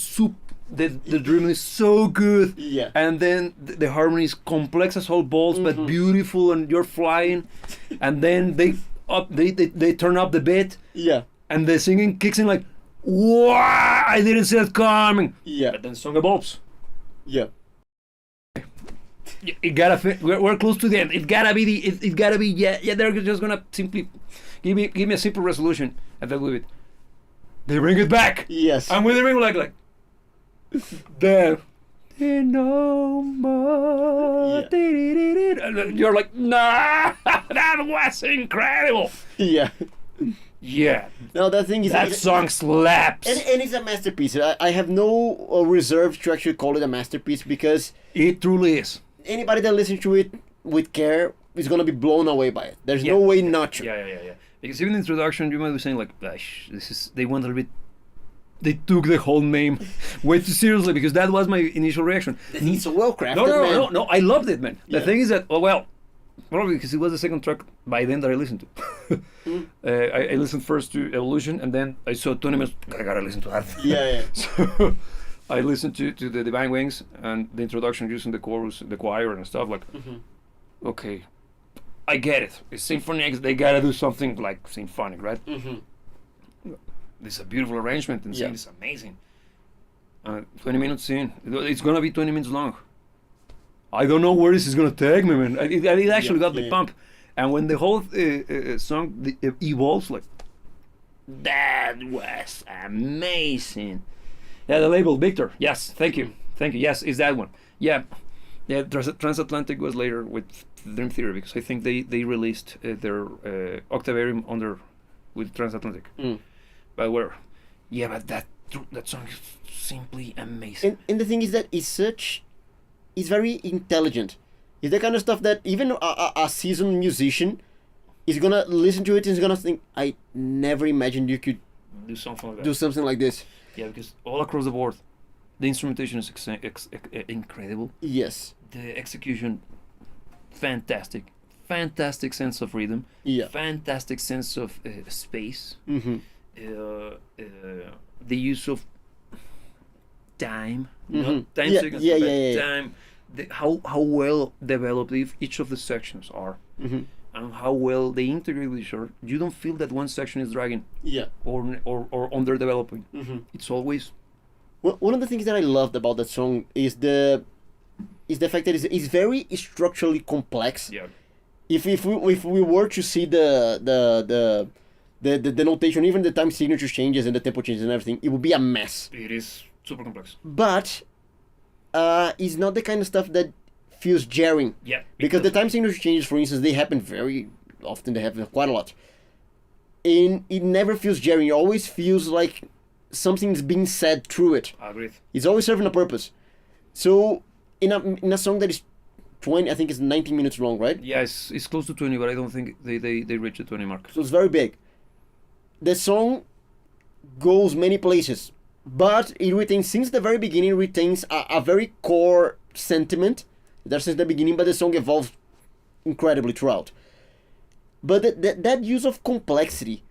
the drum is so good, yeah, and then the harmony is complex as all balls, but beautiful, and you're flying, and then they turn up the beat, yeah, and the singing kicks in like, wow, I didn't see that coming. Yeah. But then song evolves. Yeah. It gotta fit. We're close to the end. It gotta be they're just gonna simply give me a simple resolution, and then with it, they bring it back. Yes. And when they bring like there no more. Yeah. You're like, nah, that was incredible. Yeah. Yeah. No, that thing is that song slaps, and it's a masterpiece. I have no reserve to actually call it a masterpiece, because it truly is. Anybody that listens to it with care is gonna be blown away by it. There's no way not to. Yeah. Because even in the introduction, you might be saying like, they went a little bit. They took the whole name way too seriously, because that was my initial reaction. It's so well crafted. No, I loved it, man. The thing is that, probably because it was the second track by then that I listened to. I listened first to Evolution, and then I saw 20 minutes. I gotta listen to that. Yeah. So I listened to the Divine Wings and the introduction using the chorus, the choir, and stuff like. Okay, I get it. It's Symphony X. They gotta do something like symphonic, right? This is a beautiful arrangement, and it's amazing. 20 minutes in, it's gonna be 20 minutes long. I don't know where this is gonna take me, man. It actually got the pump. And when the whole song evolves, like, that was amazing. Yeah, the label Victor. Yes, thank you. Yes, is that one? Yeah, Transatlantic was later with Dream Theater because I think they released their Octavarium under with Transatlantic. But but that song is simply amazing. And the thing is that it's very intelligent. It's the kind of stuff that even a seasoned musician is gonna listen to it and is gonna think, I never imagined you could do something like that. Do something like this. Yeah, because all across the board, the instrumentation is incredible. Yes. The execution, fantastic. Fantastic sense of rhythm. Yeah. Fantastic sense of space. Mm-hmm. The use of time. Mm-hmm. Not 10 seconds, but time. How well developed each of the sections are. Mm-hmm. And how well they integrate with each other. You don't feel that one section is dragging. Yeah. Or underdeveloping. Mm-hmm. It's always. Well, one of the things that I loved about that song is the fact that it's very structurally complex. Yeah. If we were to see the notation, even the time signature changes and the tempo changes and everything, it would be a mess. It is super complex. But it's not the kind of stuff that feels jarring. Yeah. Because the time signature changes, for instance, they happen very often. They happen quite a lot. And it never feels jarring. It always feels like something's being said through it. Agreed. It's always serving a purpose. So in a song that is 20, I think it's 19 minutes long, right? Yeah, it's close to 20, but I don't think they reach the 20 mark. So it's very big. The song goes many places, but it retains, since the very beginning, retains a very core sentiment there since the beginning, but the song evolves incredibly throughout. But that use of complexity,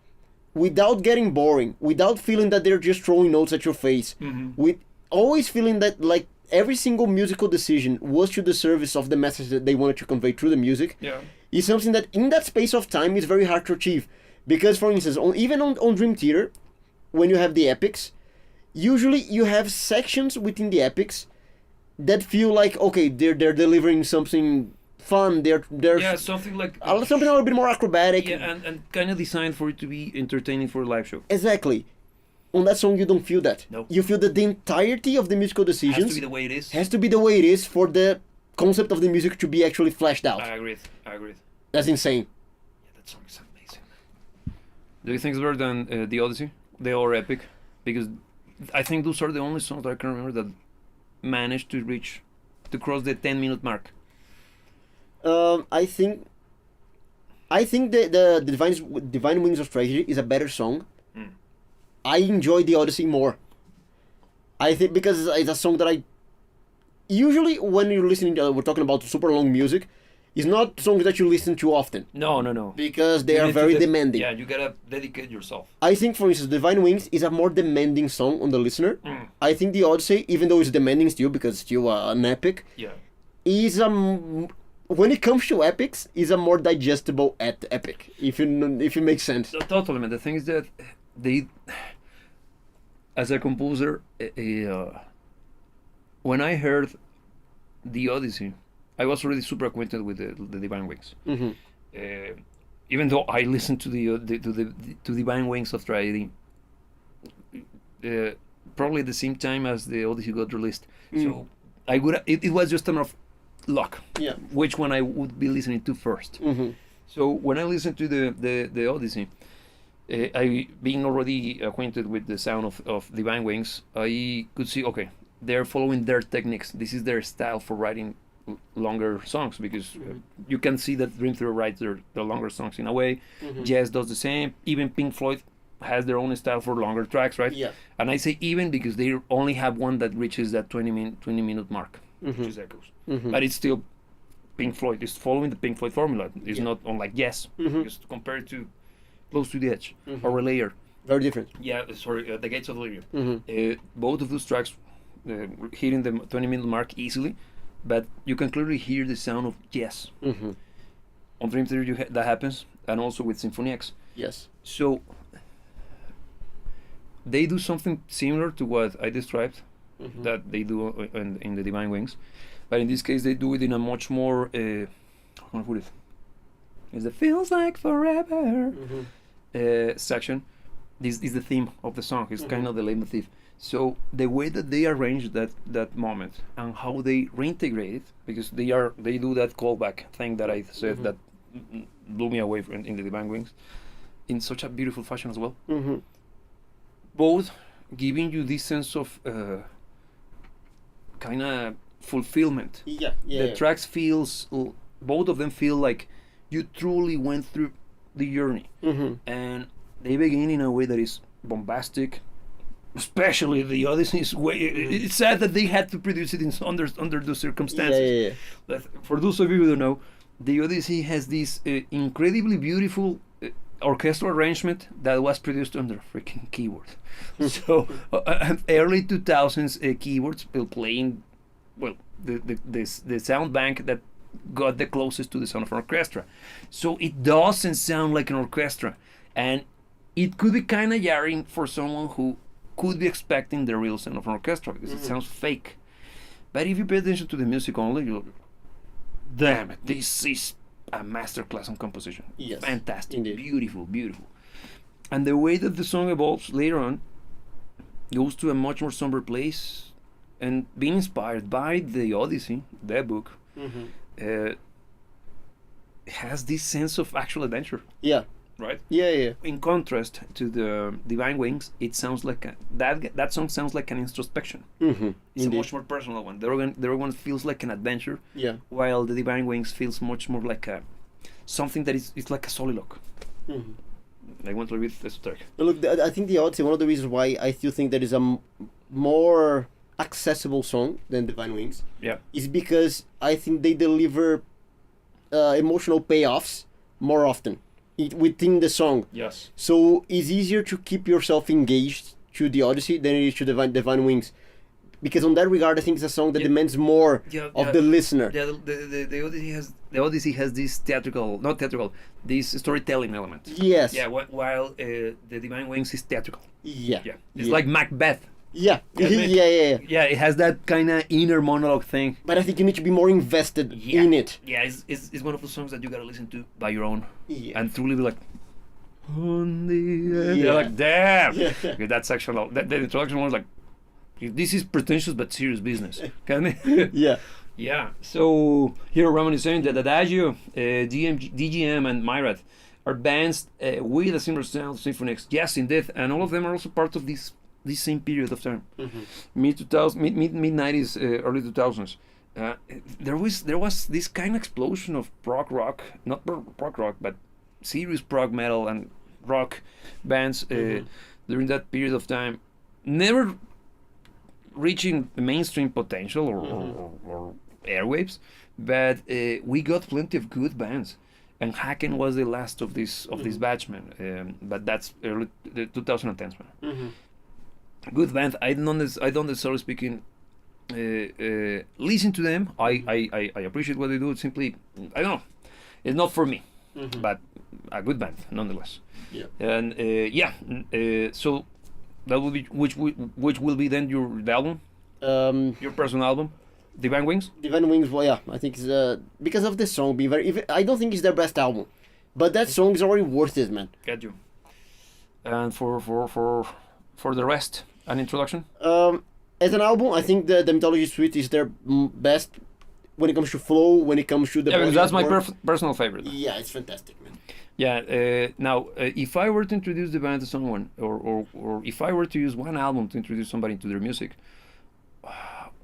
without getting boring, without feeling that they're just throwing notes at your face, with always feeling that like every single musical decision was to the service of the message that they wanted to convey through the music, is something that in that space of time is very hard to achieve. Because, for instance, even on Dream Theater, when you have the epics, usually you have sections within the epics that feel like, okay, they're delivering something fun. They're something like something a little bit more acrobatic. Yeah, and kind of designed for it to be entertaining for a live show. Exactly. On that song, you don't feel that. No. You feel that the entirety of the musical decisions has to be the way it is. Has to be the way it is for the concept of the music to be actually fleshed out. I agree. That's insane. Yeah, that song is amazing. Do you think it's better than the Odyssey? They are epic, because I think those are the only songs that I can remember that managed to cross the 10-minute mark. I think the Divine Wings of Tragedy is a better song. I enjoy the Odyssey more. I think because it's a song that I usually, when you're listening, we're talking about super long music, it's not songs that you listen to often. No. Because they are very demanding. Yeah, you gotta dedicate yourself. I think, for instance, Divine Wings is a more demanding song on the listener. I think the Odyssey, even though it's demanding still, because it's still an epic, is when it comes to epics, is a more digestible epic, if it makes sense. Totally, man. The thing is that they, as a composer, when I heard the Odyssey, I was already super acquainted with the Divine Wings. Even though I listened to the Divine Wings of Tragedy, probably at the same time as the Odyssey got released. So I would. It was just a matter of luck. Yeah. Which one I would be listening to first. So when I listened to the Odyssey, I being already acquainted with the sound of Divine Wings, I could see, okay, they're following their techniques. This is their style for writing longer songs, because you can see that Dream Theater writes the longer songs in a way. Jazz does the same. Even Pink Floyd has their own style for longer tracks, right? Yeah. And I say even because they only have one that reaches that 20 minute mark, which is Echoes. But it's still Pink Floyd. It's following the Pink Floyd formula. It's not unlike Yes, because compared to Close to the Edge or Relayer. Very different. Yeah, sorry, The Gates of Delirium. Both of those tracks hitting the 20-minute mark easily, but you can clearly hear the sound of Yes. On Dream Theater that happens, and also with Symphony X. Yes. So they do something similar to what I described that they do in the Divine Wings, but in this case they do it in a much more how can I put it? is the feels like forever section. This is the theme of the song. It's kind of the leitmotif. So the way that they arrange that moment and how they reintegrate it, because they do that callback thing that I said that blew me away in the Divine Wings, in such a beautiful fashion as well. Both giving you this sense of kind of fulfillment. The tracks both of them feel like you truly went through the journey, and they begin in a way that is bombastic. Especially the Odyssey's way. It's sad that they had to produce it under those circumstances. But for those of you who don't know, the Odyssey has this incredibly beautiful orchestral arrangement that was produced under freaking keyboard. So early 2000s keyboards playing, well, the sound bank that got the closest to the sound of an orchestra. So it doesn't sound like an orchestra, and it could be kind of jarring for someone who could be expecting the real sound of an orchestra, because it sounds fake. But if you pay attention to the music only, you'll, damn it, this is a masterclass on composition. Yes, fantastic, indeed. Beautiful. And the way that the song evolves later on goes to a much more somber place, and being inspired by the Odyssey, that book, has this sense of actual adventure. Right? In contrast to the Divine Wings, it sounds like that song sounds like an introspection. It's a much more personal one. The other one feels like an adventure. While the Divine Wings feels much more like something that is like a soliloquy. I want to read esoteric. Look, I think the Odyssey, one of the reasons why I still think that is a more accessible song than Divine Wings, is because I think they deliver emotional payoffs more often within the song. Yes. So it's easier to keep yourself engaged to the Odyssey than it is to Divine Wings, because on that regard, I think it's a song that demands more of the listener. The Odyssey has this this storytelling element. Yes. While the Divine Wings is theatrical. It's like Macbeth. Yeah, it has that kind of inner monologue thing. But I think you need to be more invested in it. It's one of those songs that you gotta listen to by your own and truly be like, on the edge. You're like, damn. Okay, that section, the introduction was like, this is pretentious but serious business. So here Roman is saying that Adagio, DGM, and Myrath are bands with a similar sound to Symphony X. Yes, indeed, and all of them are also part of this same period of time, mid 90s, early 2000s. There was this kind of explosion of prog rock, not prog rock, but serious prog metal and rock bands during that period of time, never reaching the mainstream potential or airwaves, but we got plenty of good bands. And Haken was the last of this batch, man. But that's early 2010s, man. Good band. I don't necessarily speaking listen to them. I appreciate what they do. It's simply, I don't know, it's not for me, but a good band nonetheless. And so that will be which will be then the album, your personal album, Divine Wings. Divine Wings. Well, yeah, I think it's because of the song being I don't think it's their best album, but that song is already worth it, man. Get you. And for the rest, an introduction? As an album, I think the Mythology Suite is their best when it comes to flow, when it comes to the... Yeah, that's my personal favorite. Yeah, it's fantastic, man. Yeah, now, if I were to introduce the band to someone, or if I were to use one album to introduce somebody to their music,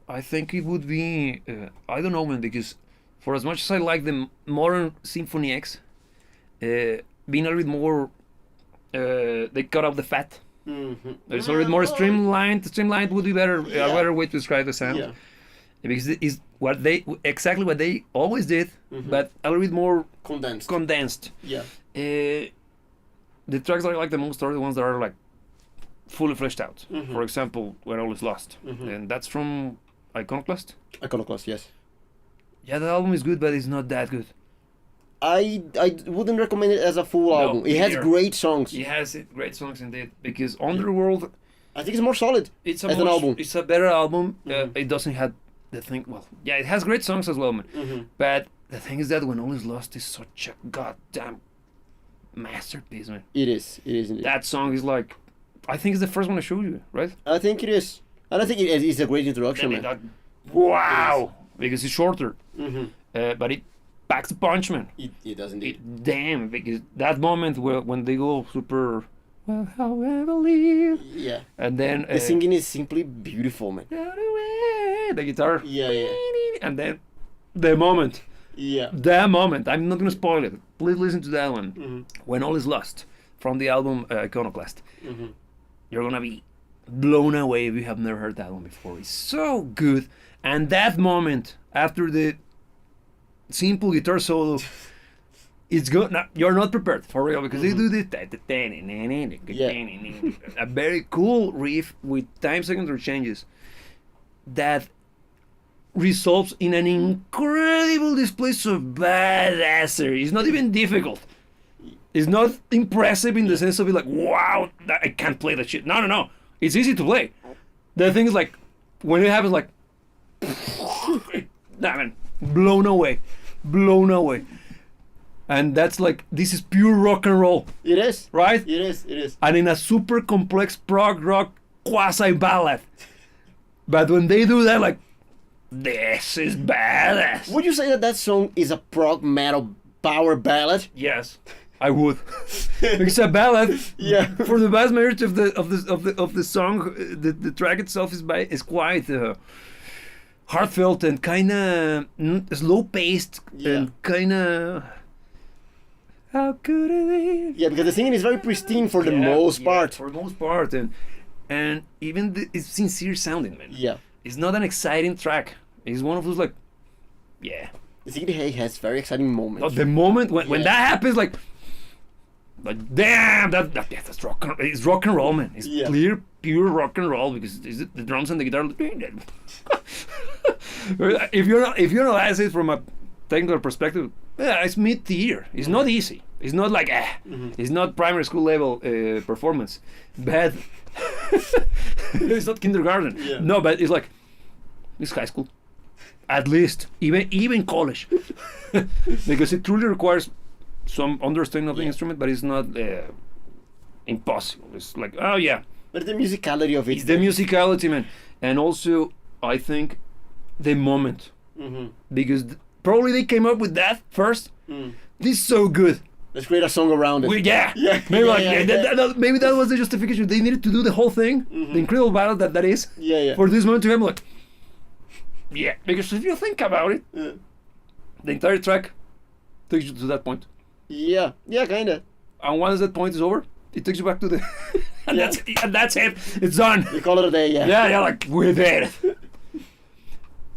I think it would be... I don't know, man, because for as much as I like the modern Symphony X, being a little bit more... they cut out the fat. There's a little bit more streamlined. Streamlined would be better. A better way to describe the sound, because it is exactly what they always did, but a little bit more condensed. The tracks that I like the most are the ones that are like fully fleshed out. For example, When All Is Lost, and that's from Iconoclast. Iconoclast, yes. Yeah, the album is good, but it's not that good. I wouldn't recommend it as a full album. It has great songs. It has great songs indeed, because Underworld, I think it's more solid as an album. It's a better album. It doesn't have the thing. Well, yeah, it has great songs as well, man. But the thing is that When All Is Lost is such a goddamn masterpiece, man. It is indeed. That song is like, I think it's the first one I showed you, right? I think it is. And I think it is a great introduction, man. Wow! Because it's shorter. Mm-hmm. But it packs a punch, man. It does indeed. Damn, because that moment when they go super, well, how I believe. Yeah. And then The singing is simply beautiful, man. The guitar. Yeah. And then the moment. Yeah. The moment. I'm not gonna spoil it. Please listen to that one. Mm-hmm. When All Is Lost, from the album Iconoclast. Mm-hmm. You're gonna be blown away if you have never heard that one before. It's so good. And that moment after the simple guitar solo, it's good. Now, you're not prepared for real because they do this a very cool riff with time signature changes that results in an incredible display of badassery. It's not even difficult. It's not impressive in the sense of it like, wow, I can't play that shit. No. It's easy to play. The thing is like, when it happens like, nah, man, blown away. And that's like, this is pure rock and roll. It is. Right? It is. And in a super complex prog rock quasi ballad. But when they do that, like, this is badass. Would you say that song is a prog metal power ballad? Yes, I would. It's a ballad. Yeah. For the vast majority of the song, the track itself is quite heartfelt and kind of slow paced and kind of. How could it be? Yeah, because the singing is very pristine for the most part. For the most part, and even it's sincere sounding, man. Yeah. It's not an exciting track. It's one of those like, yeah. The singing has very exciting moments. The moment when that happens, like damn, that's rock. It's rock and roll, man. It's clear, pure rock and roll because the drums and the guitar. if you analyze it from a technical perspective, yeah, it's mid-tier. It's not easy. It's not like It's not primary school level performance, but it's not kindergarten. Yeah. No, but it's like it's high school, at least even college, because it truly requires some understanding of the instrument, but it's not impossible. It's like, oh yeah. But the musicality of it. It's the musicality, man. And also, I think, the moment. Mm-hmm. Because probably they came up with that first. This is so good. Let's create a song around it. Maybe maybe that was the justification. They needed to do the whole thing, the incredible battle that is, for this moment to have like, because if you think about it, the entire track takes you to that point. Yeah, kinda. And once that point is over, it takes you back to the, and that's it. It's done. You call it a day, Yeah, like we did it.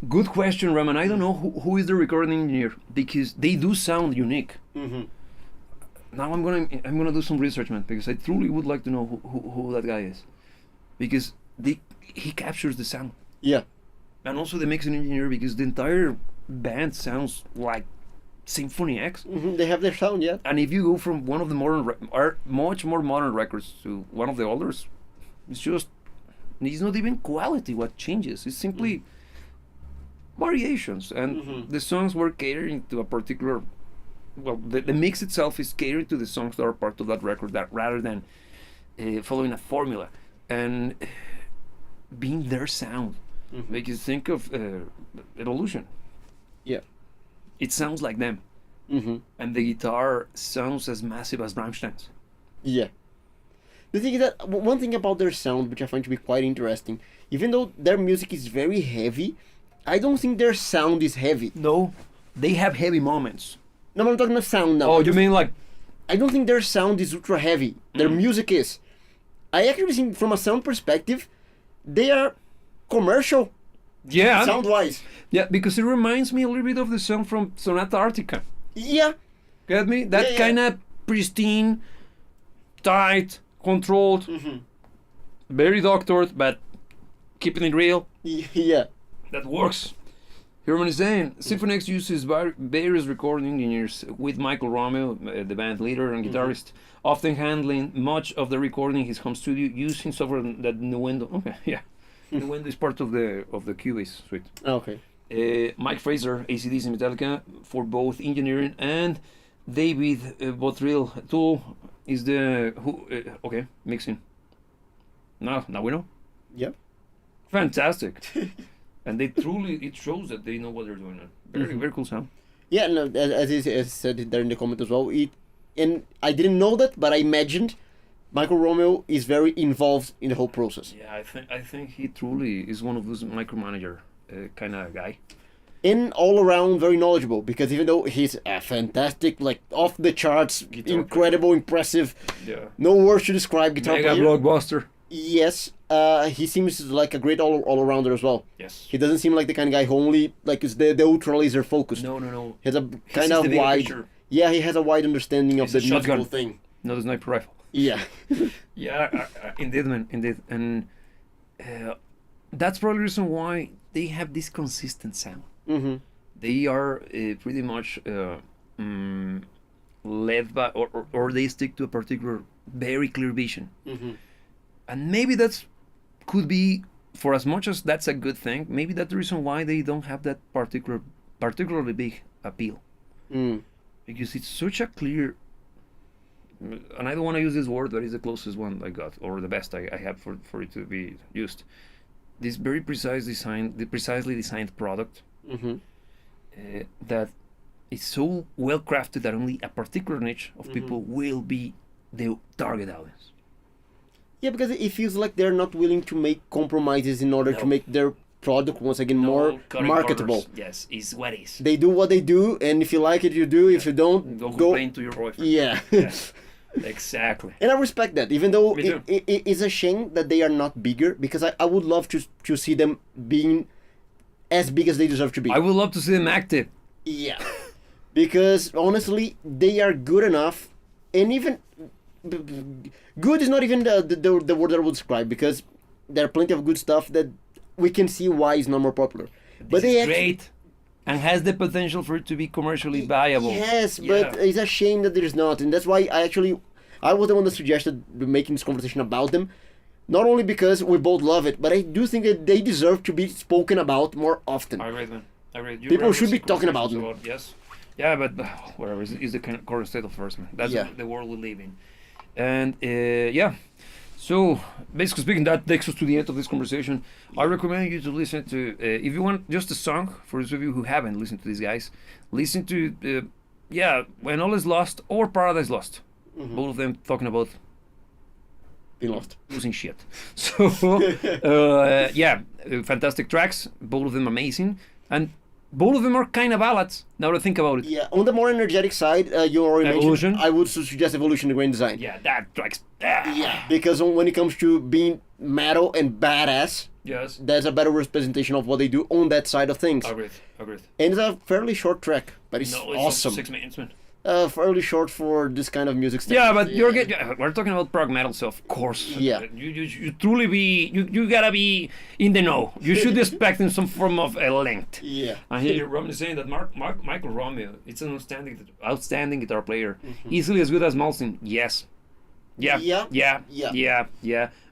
Good question, Raman. I don't know who is the recording engineer because they do sound unique. Mm-hmm. Now I'm gonna do some research, man, because I truly would like to know who that guy is, because he captures the sound. Yeah. And also the mixing engineer, because the entire band sounds like Symphony X. Mm-hmm. They have their sound, yeah. And if you go from one of the much more modern records to one of the olders, it's not even quality what changes. It's simply variations, and the songs were catering to a particular. Well, the mix itself is catering to the songs that are part of that record, that rather than following a formula and being their sound. Make you think of Evolution. Yeah, it sounds like them, and the guitar sounds as massive as Rammstein's. Yeah. The thing is that one thing about their sound, which I find to be quite interesting, even though their music is very heavy, I don't think their sound is heavy. No, they have heavy moments. No, I'm talking about sound now. Oh, you mean like... I don't think their sound is ultra heavy. Their music is. I actually think from a sound perspective, they are commercial. Yeah. Sound-wise. Yeah, because it reminds me a little bit of the sound from Sonata Arctica. Yeah. Get me? That kind of pristine, tight, controlled, very doctored, but keeping it real. Yeah. That works. Herman is saying, Symphony X uses various recording engineers with Michael Romeo, the band leader and guitarist, often handling much of the recording in his home studio using software that Nuendo. Okay, yeah. Nuendo is part of the Cubase suite. Okay. Mike Fraser, AC/DC Metallica, for both engineering, and David Bottrill Tool is the okay, mixing. Now we know. Yeah. Fantastic. And it shows that they know what they're doing. Very cool sound. Yeah, no, as he said there in the comment as well. And I didn't know that, but I imagined Michael Romeo is very involved in the whole process. Yeah, I think he truly is one of those micromanager kind of guy. And all around very knowledgeable, because even though he's a fantastic, like off the charts, Guitar incredible, impressive, Yeah. no words to describe guitar Mega player. blockbuster. Yes, he seems like a great all-arounder as well. Yes. He doesn't seem like the kind of guy who only like is the ultra laser focused. No. He has a He kind sees of the bigger wide. picture. Yeah, he has a wide understanding of He's the a shotgun. musical thing. Not a sniper rifle. Yeah. Yeah, indeed, man, indeed, and that's probably the reason why they have this consistent sound. Mm-hmm. They are pretty much led by, or they stick to a particular, very clear vision, Mm-hmm. and maybe that's could be, for as much as that's a good thing, maybe that's the reason why they don't have that particularly big appeal, because it's such a clear. And I don't want to use this word, but it's the closest one I got, or the best I have for it to be used. This very precisely designed product Mm-hmm. that is so well crafted that only a particular niche of people will be the target audience. Yeah, because it feels like they're not willing to make compromises in order to No. make their product once again more cutting marketable. corners. Yes, is what is. They do what they do, and if you like it, you do. If you don't, Don't go. complain to your boyfriend. Yeah. Yes, exactly. And I respect that, even though Me too. it's a shame that they are not bigger, because I would love to see them being as big as they deserve to be. I would love to see them active. Yeah. Because honestly, they are good enough, and even good is not even the word that I would describe, because there are plenty of good stuff that we can see why it's not more popular. But this is great, and has the potential for it to be commercially viable. Yes, Yeah. but it's a shame that there's not, and that's why I was the one that suggested making this conversation about them. Not only because we both love it, but I do think that they deserve to be spoken about more often. I agree, man. I agree. People should be talking about them. Yes. Yeah, but whatever is the current state of affairs, man. That's Yeah. the world we live in. And yeah. So basically speaking, that takes us to the end of this conversation. I recommend you to listen to, if you want just a song, for those of you who haven't listened to these guys, listen to, When All Is Lost or Paradise Lost. Both of them talking about Been lost. losing shit. So, fantastic tracks. Both of them amazing. And both of them are kind of ballads, now that I think about it. Yeah, on the more energetic side, you already Evolution? mentioned, I would suggest Evolution, the Grand Design. Yeah, that track's... Yeah, because when it comes to being metal and badass, Yes. that's a better representation of what they do on that side of things. Agreed. And it's a fairly short track, but it's awesome. 6 minutes, man. Fairly short for this kind of music stuff. Yeah, but we're talking about prog metal, so of course. Yeah. You truly be... You gotta be in the know. You should be expecting some form of a length. Yeah. And here Romney is saying that Michael Romeo, it's an outstanding guitar player. Easily as good as Malmsteen. Yes. Yeah.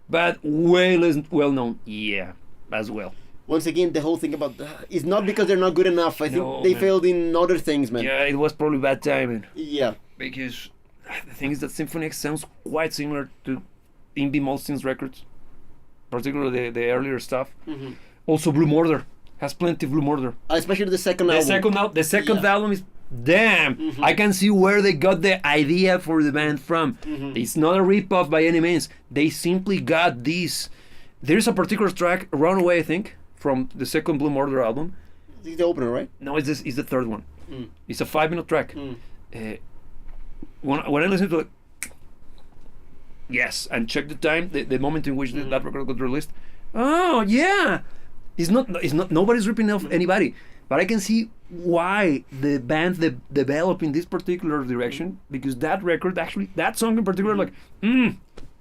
But way less well known. Yeah, as well. Once again, the whole thing about it's not because they're not good enough. I think No, they man. failed in other things, man. Yeah, it was probably bad timing. Yeah. Because the thing is that Symphony X sounds quite similar to Yngwie Malmsteen's records, particularly the earlier stuff. Also, Blue Murder has plenty of Blue Murder. Especially the second album. The second album is damn. I can see where they got the idea for the band from. It's not a rip-off by any means. They simply got this. There's a particular track, Runaway, I think, from the second Blue Murder album. It's the opener, right? No, it's the third one. It's a 5-minute track. When I listen to it, yes, and check the time, the moment in which that record got released. Oh yeah, it's not nobody's ripping off anybody, but I can see why the band developed in this particular direction, because that record actually, that song in particular,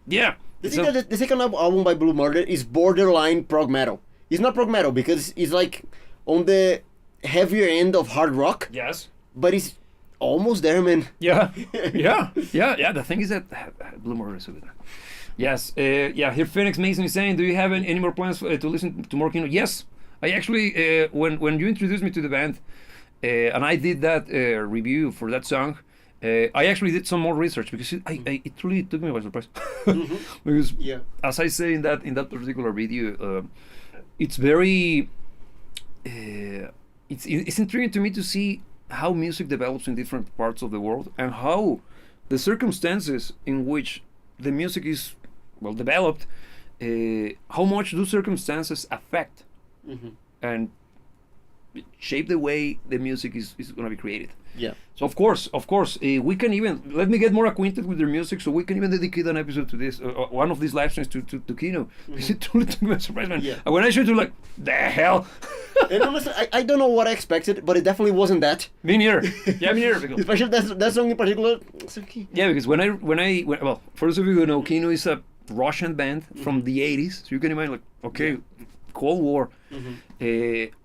yeah. The thing that the second album by Blue Murder is borderline prog metal. It's not prog metal because it's like on the heavier end of hard rock, Yes. but it's almost there, man. Yeah. The thing is that Blue Murder is so good. Yes. Here Phoenix Mason is saying, do you have any more plans to listen to more Kino? Yes. I actually, when you introduced me to the band, and I did that review for that song, I actually did some more research because it really took me by surprise. Because as I say in that particular video, it's very it's intriguing to me to see how music develops in different parts of the world and how the circumstances in which the music is well developed, how much do circumstances affect and shape the way the music is going to be created. Yeah. So of course, we can even let me get more acquainted with their music, so we can even dedicate an episode to this, one of these live streams to Kino. Because it truly took me by surprise, man. Yeah. And when I showed you, like, the hell. And honestly, I don't know what I expected, but it definitely wasn't that. Me neither. Yeah, me neither. Especially that song in particular. It's okay. Yeah, because when well, first of you know, Kino is a Russian band from the 80s, so you can imagine, like, okay, Cold War,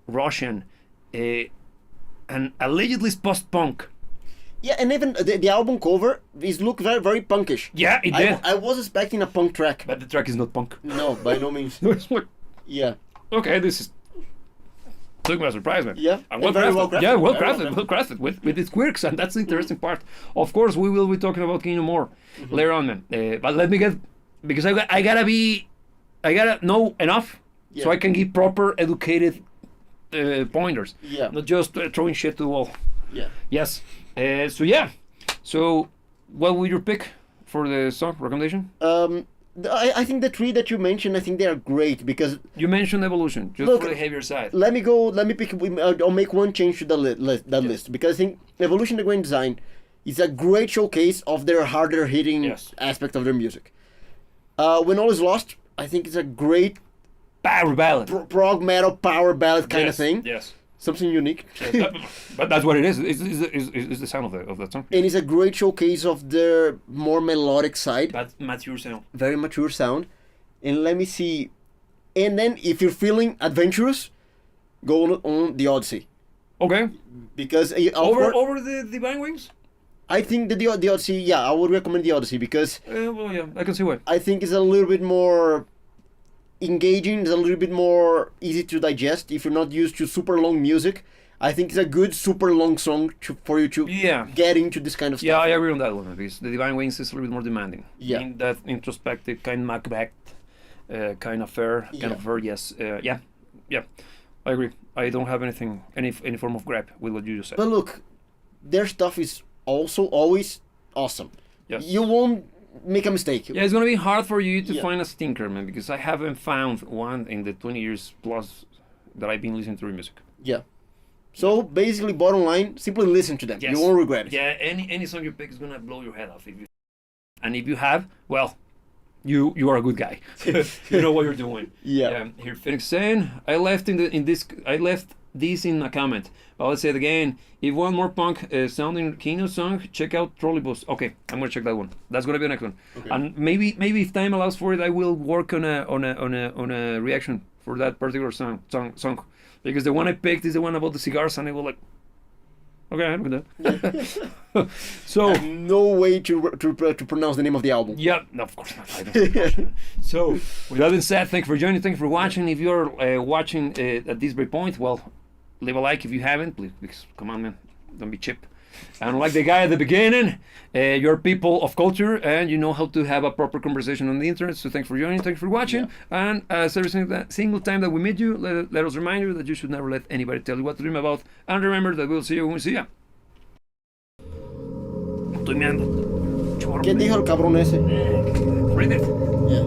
Russian, and allegedly post-punk. Yeah, and even the album cover is look very, very punkish. Yeah, it did. I was expecting a punk track. But the track is not punk. No, by no means. It's like, Yeah. okay, this is took me by surprise, man. Yeah, and and very well crafted. Yeah, well Very crafted, well crafted with its quirks, and that's the interesting part. Of course, we will be talking about Kino more later on, man. But let me get, because I gotta know enough so I can give proper educated pointers. Yeah. Not just throwing shit to the wall. Yeah. Yes. So what would your pick for the song recommendation? I think the three that you mentioned, I think they are great because You mentioned Evolution, just Look, for the heavier side. let me pick. I'll make one change to the list because I think Evolution, the Grand Design, is a great showcase of their harder hitting aspect of their music. When All Is Lost, I think it's a great Power ballad. prog metal power ballad kind of thing. Yes. Something unique. But that's what it is. It's the sound of that song. And it's a great showcase of their more melodic side. But mature sound. Very mature sound. And let me see. And then if you're feeling adventurous, go on the Odyssey. Okay. Because Over the Divine Wings? I think that the Odyssey, yeah, I would recommend the Odyssey because Well, yeah, I can see why. I think it's a little bit more engaging, it's a little bit more easy to digest if you're not used to super long music. I think it's a good super long song for you to get into this kind of stuff. Yeah, I agree on that one because the Divine Wings is a little bit more demanding. Yeah. In that introspective kind of Macbeth kind of fair, yes. Yeah. I agree. I don't have any form of grab with what you just said. But look, their stuff is also always awesome. Yes. You won't make a mistake. Yeah, it's gonna be hard for you to find a stinker, man, because I haven't found one in the 20 years plus that I've been listening to their music. Yeah. So basically, bottom line, simply listen to them. Yes. You won't regret it. Yeah, any song you pick is gonna blow your head off. And if you have, well, you are a good guy. You know what you're doing. Yeah. Here, Phoenix saying, I left this in a comment. But I'll say it again. If one more punk sounding Kino song, check out Trolleybus. Okay, I'm gonna check that one. That's gonna be the next one. Okay. And maybe if time allows for it, I will work on a reaction for that particular song. Because the one I picked is the one about the cigars, and I was like, okay, I'm gonna. So no way to pronounce the name of the album. Yeah, no, of course not. I don't. So with that being said, thank you for joining. Thank you for watching. If you're watching at this very point, well, leave a like if you haven't, please. Because come on, man, don't be cheap. And like the guy at the beginning, you're people of culture and you know how to have a proper conversation on the internet. So thanks for joining, thanks for watching. And every single time that we meet you, let us remind you that you should never let anybody tell you what to dream about. And remember that we'll see you when we see ya. Estoy meando. ¿Qué dijo el cabrón ese? Read it. Yeah.